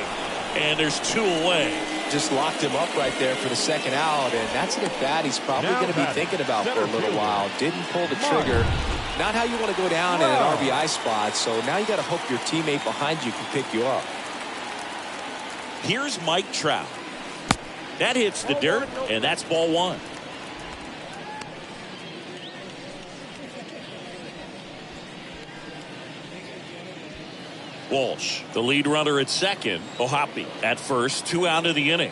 And there's 2 away. Just locked him up right there for the second out. And that's an at-bat he's probably going to be thinking about for a little while. Didn't pull the trigger. Not how you want to go down in an RBI spot. So now you got to hope your teammate behind you can pick you up. Here's Mike Trout. That hits the dirt, and that's ball 1. Walsh, the lead runner at second. O'Hoppe at first. 2 out of the inning.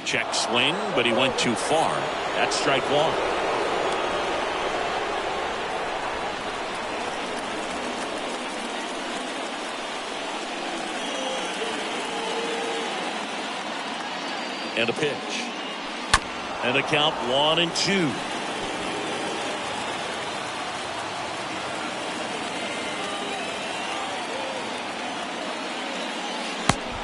Check swing, but he went too far. That's strike 1. And a pitch. And the count 1-2.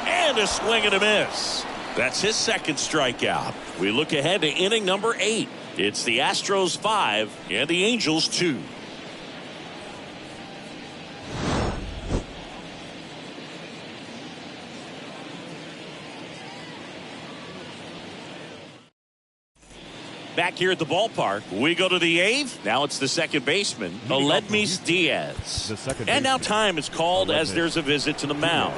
And a swing and a miss. That's his second strikeout. We look ahead to inning number 8. It's the Astros 5 and the Angels 2. Back here at the ballpark, we go to the eighth. Now it's the second baseman, Aledmys Diaz. And now time is called as there's a visit to the mound.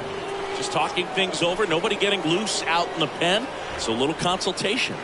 Just talking things over, nobody getting loose out in the pen. So a little consultation.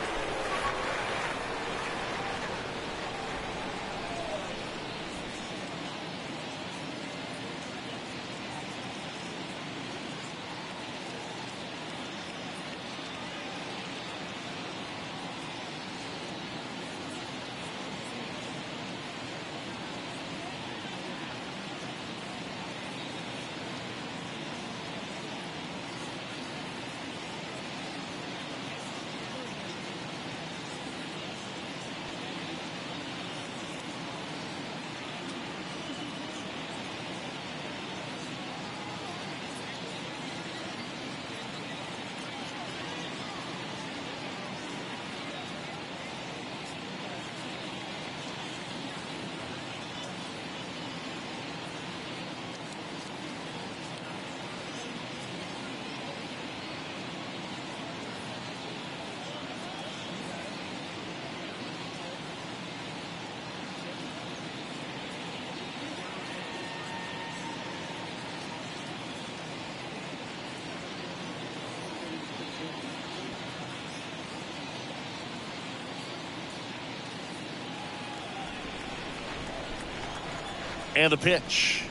And the pitch.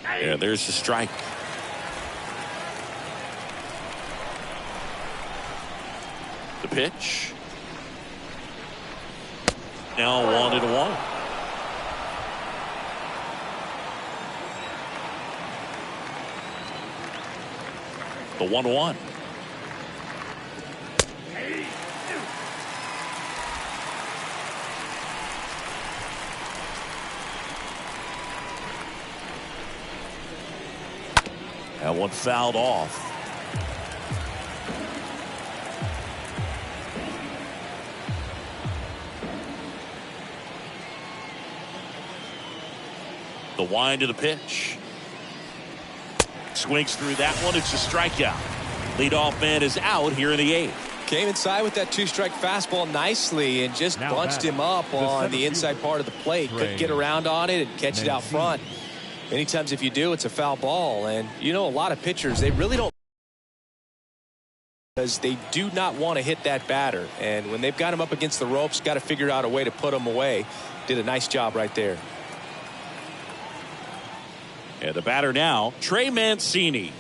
Yeah, there's the strike. The pitch. Now 1-1. The 1-1. That one fouled off. The wind of the pitch. Swings through that one. It's a strikeout. Leadoff man is out here in the eighth. Came inside with that two-strike fastball nicely and just bunched him up on the inside part of the plate. Couldn't get around on it and catch it out front. Many times if you do, it's a foul ball. And you know, a lot of pitchers, they really don't, because they do not want to hit that batter. And when they've got him up against the ropes, got to figure out a way to put him away. Did a nice job right there. And the batter now, Trey Mancini.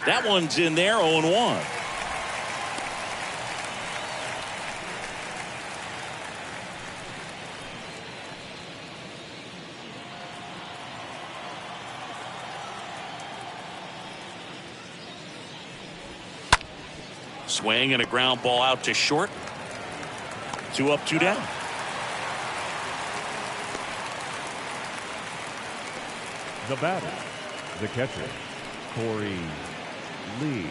That one's in there, 0-1. Swing and a ground ball out to short. 2 up, 2 down. The batter, the catcher, Corey Lee.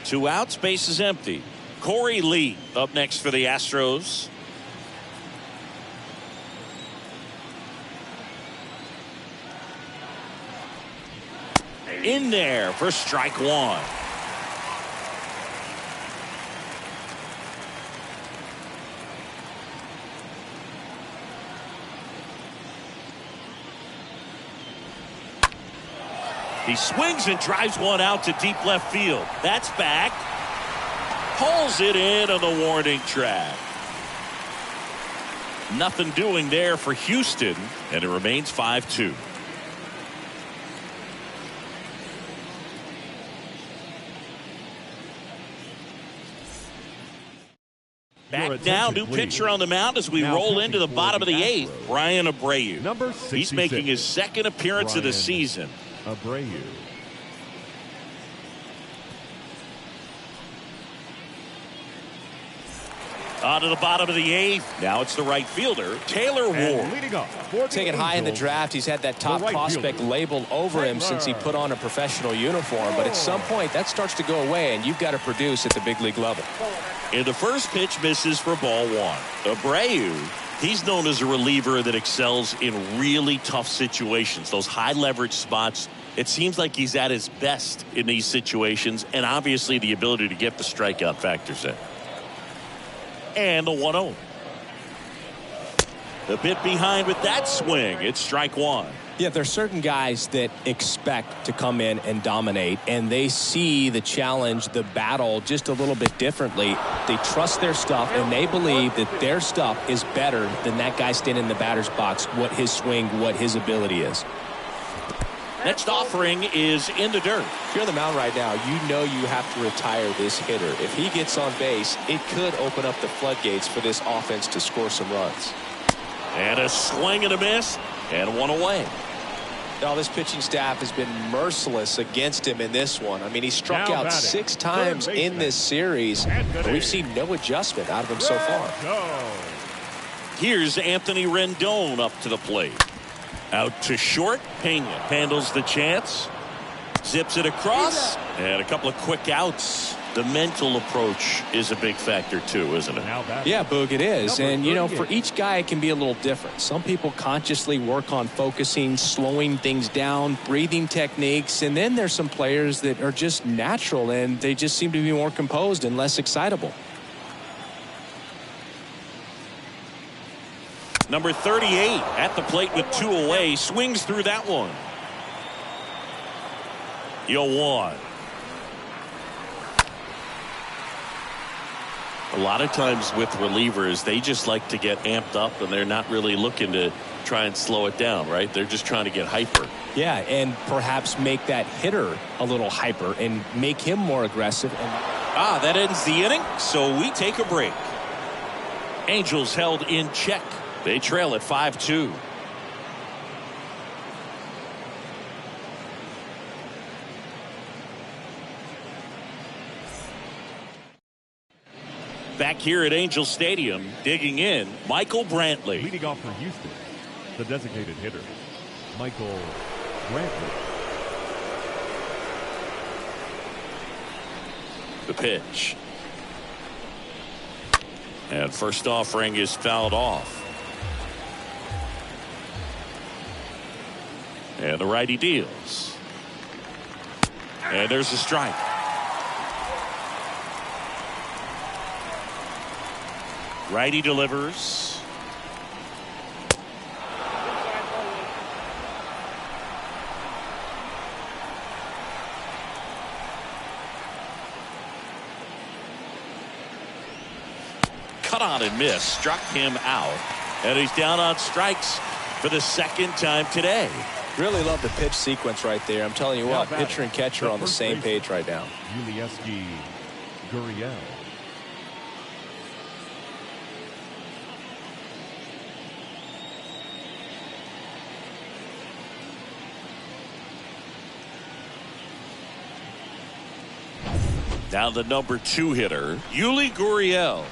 2 outs, base is empty. Corey Lee up next for the Astros. In there for strike 1. He swings and drives one out to deep left field. That's back. Pulls it in on the warning track. Nothing doing there for Houston, and it remains 5-2. Back now, new pitcher on the mound as we roll into the bottom of the eighth. Brian Abreu. Number 66. He's making his second appearance of the season. Abreu. On to the bottom of the eighth. Now it's the right fielder, Taylor Ward. Leading off, Taken high in the draft, he's had that top prospect labeled over him since he put on a professional uniform. But at some point, that starts to go away, and you've got to produce at the big league level. And the first pitch misses for ball 1. Abreu, he's known as a reliever that excels in really tough situations. Those high leverage spots, It seems like he's at his best in these situations, and obviously the ability to get the strikeout factors in. And the 1-0. A bit behind with that swing. It's strike one. Yeah, there's certain guys that expect to come in and dominate, and they see the challenge, the battle, just a little bit differently. They trust their stuff, and they believe that their stuff is better than that guy standing in the batter's box, what his swing, what his ability is. Next offering is in the dirt. If you're on the mound right now, you know you have to retire this hitter. If he gets on base, it could open up the floodgates for this offense to score some runs. And a swing and a miss, and one away. Now, this pitching staff has been merciless against him in this one. I mean, he struck out 6 times in this series, but we've seen no adjustment out of him so far. Here's Anthony Rendon up to the plate. Out to short. Pena handles the chance. Zips it across. And a couple of quick outs. The mental approach is a big factor too, isn't it? Yeah, Boog, it is. And, you know, for each guy, it can be a little different. Some people consciously work on focusing, slowing things down, breathing techniques. And then there's some players that are just natural, and they just seem to be more composed and less excitable. Number 38 at the plate with 2 away. Swings through that one. 0-1. A lot of times with relievers, they just like to get amped up, and they're not really looking to try and slow it down, right? They're just trying to get hyper. Yeah, and perhaps make that hitter a little hyper and make him more aggressive. That ends the inning, so we take a break. Angels held in check. They trail at 5-2. Back here at Angel Stadium, digging in, Michael Brantley. Leading off for Houston, the designated hitter, Michael Brantley. The pitch. And first offering is fouled off. And the righty deals. And there's a strike. Righty delivers. Cut on and miss. Struck him out. And he's down on strikes for the second time today. Really love the pitch sequence right there. I'm telling you what, pitcher and catcher are on the same page right now. Yulieski Gurriel. Now the number 2 hitter, Yuli Gurriel.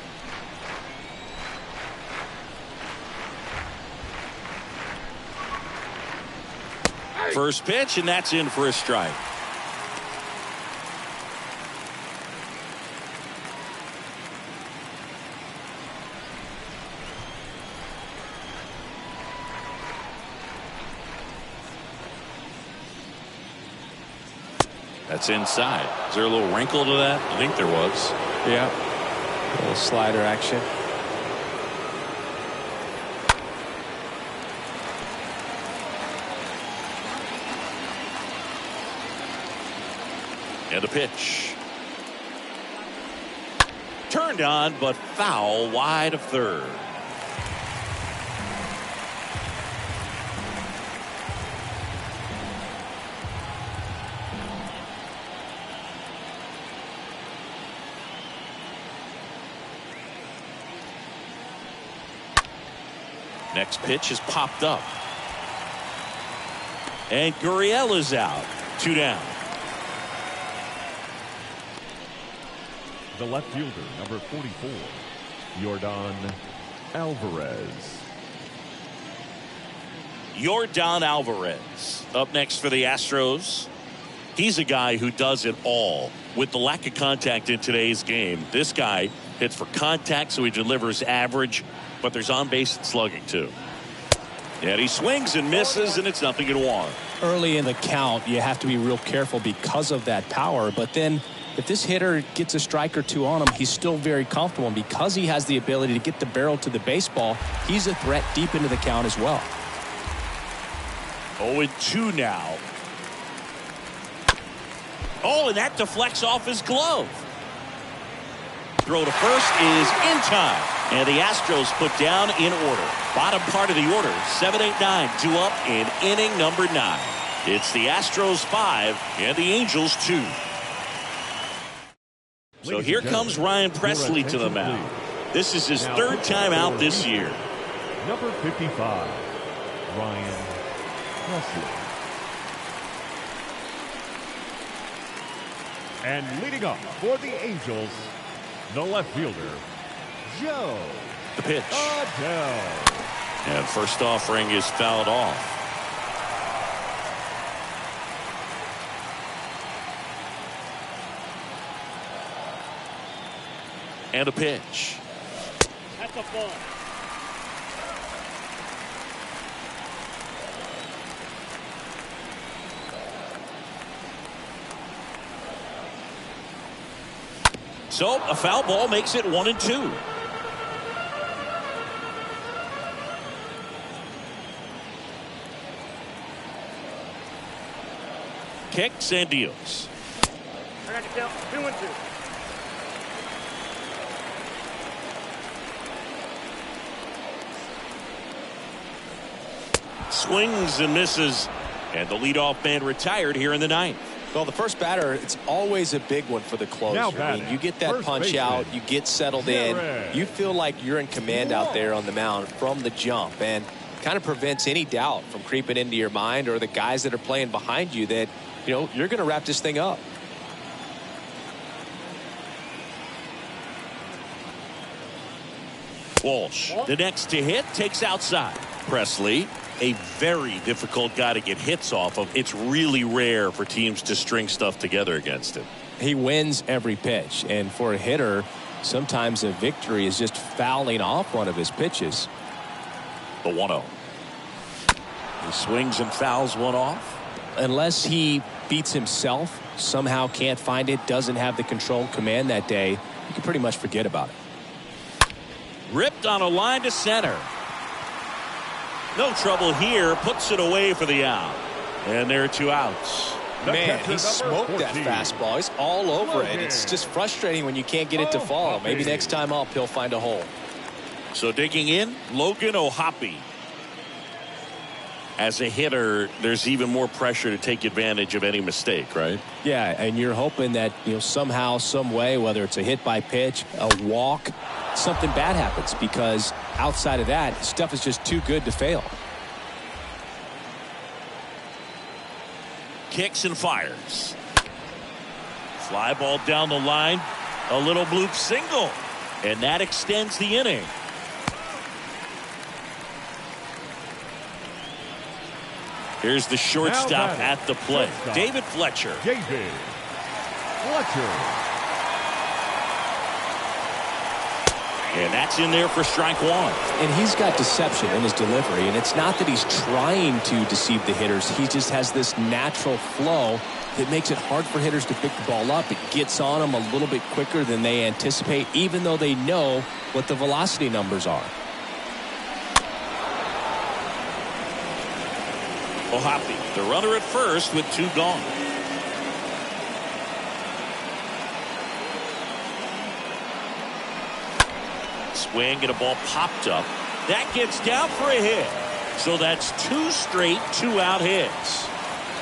First pitch, and that's in for a strike. That's inside. Is there a little wrinkle to that? I think there was. Yeah. A little slider action. And a pitch. Turned on, but foul wide of third. Next pitch is popped up. And Gurriel is out. 2 down. The left fielder, number 44, Yordan Alvarez. Yordan Alvarez up next for the Astros. He's a guy who does it all. With the lack of contact in today's game, this guy hits for contact, so he delivers average, but there's on base and slugging too. And he swings and misses, and it's 0-1. early in the count, you have to be real careful because of that power. But then if this hitter gets a strike or two on him, he's still very comfortable. And because he has the ability to get the barrel to the baseball, he's a threat deep into the count as well. 0-2 now. Oh, and that deflects off his glove. Throw to first is in time. And the Astros put down in order. Bottom part of the order, 7-8-9, due up in inning number 9. It's the Astros 5 and the Angels 2. So here comes Ryan Pressly to the mound. This is his third time out this year. Number 55, Ryan Pressly. And leading up for the Angels, the left fielder, Joe. The pitch. Adele. And first offering is fouled off. And a pitch. That's a ball. So a foul ball makes it 1-2. Kicks and deals. I got to count 2-2. Swings and misses. And the leadoff man retired here in the 9th. Well, the first batter, it's always a big one for the closer. I mean, you get that punch out, you get settled in, you feel like you're in command out there on the mound from the jump, and kind of prevents any doubt from creeping into your mind or the guys that are playing behind you that, you know, you're going to wrap this thing up. Walsh, the next to hit, takes outside. Pressly, a very difficult guy to get hits off of. It's really rare for teams to string stuff together against him. He wins every pitch, and for a hitter, sometimes a victory is just fouling off one of his pitches. The 1-0. He swings and fouls one off. Unless he beats himself, somehow can't find it, doesn't have the control command that day, you can pretty much forget about it. Ripped on a line to center. No trouble here. Puts it away for the out. And there are 2 outs. Man, he smoked that fastball. He's all over it. It's just frustrating when you can't get it to fall. Maybe next time up he'll find a hole. So digging in, Logan O'Hoppe. As a hitter, there's even more pressure to take advantage of any mistake, right? Yeah, and you're hoping that, you know, somehow, some way, whether it's a hit by pitch, a walk, something bad happens, because outside of that, stuff is just too good to fail. Kicks and fires. Fly ball down the line. A little bloop single. And that extends the inning. Here's the shortstop at the plate. David Fletcher. David Fletcher. And that's in there for strike 1. And he's got deception in his delivery, and it's not that he's trying to deceive the hitters. He just has this natural flow that makes it hard for hitters to pick the ball up. It gets on them a little bit quicker than they anticipate, even though they know what the velocity numbers are. O'Hoppe, the runner at first with 2 gone. Swing and a ball popped up. That gets down for a hit. So that's 2 straight 2-out hits.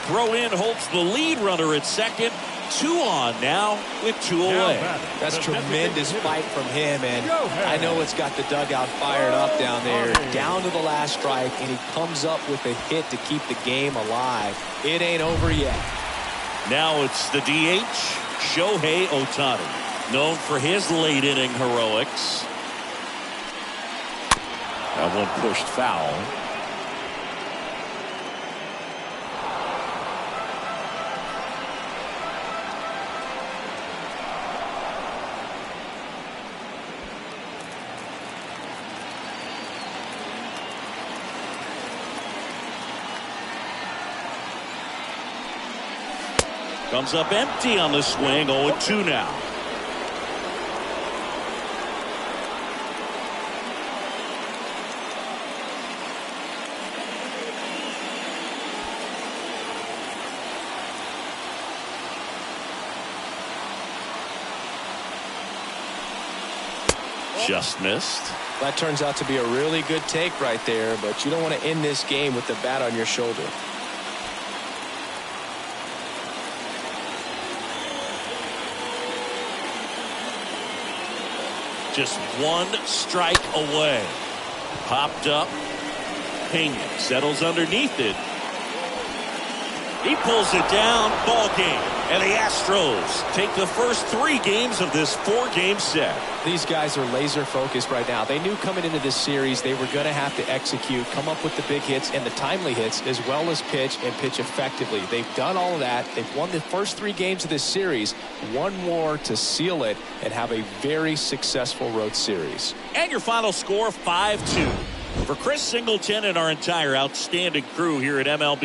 Throw in holds the lead runner at second. 2 on now with 2 away. That's tremendous fight from him, and I know it's got the dugout fired up down there, down to the last strike, and he comes up with a hit to keep the game alive. It ain't over yet. Now it's the DH, Shohei Ohtani, known for his late inning heroics. That one pushed foul. Comes up empty on the swing. 0-2 now. Just missed. That turns out to be a really good take right there, but you don't want to end this game with the bat on your shoulder. Just one strike away. Popped up. Pena settles underneath it. He pulls it down. Ball game. And the Astros take the first 3 games of this 4-game set. These guys are laser focused right now. They knew coming into this series they were going to have to execute, come up with the big hits and the timely hits, as well as pitch and pitch effectively. They've done all of that. They've won the first 3 games of this series. One more to seal it and have a very successful road series. And your final score, 5-2. For Chris Singleton and our entire outstanding crew here at MLB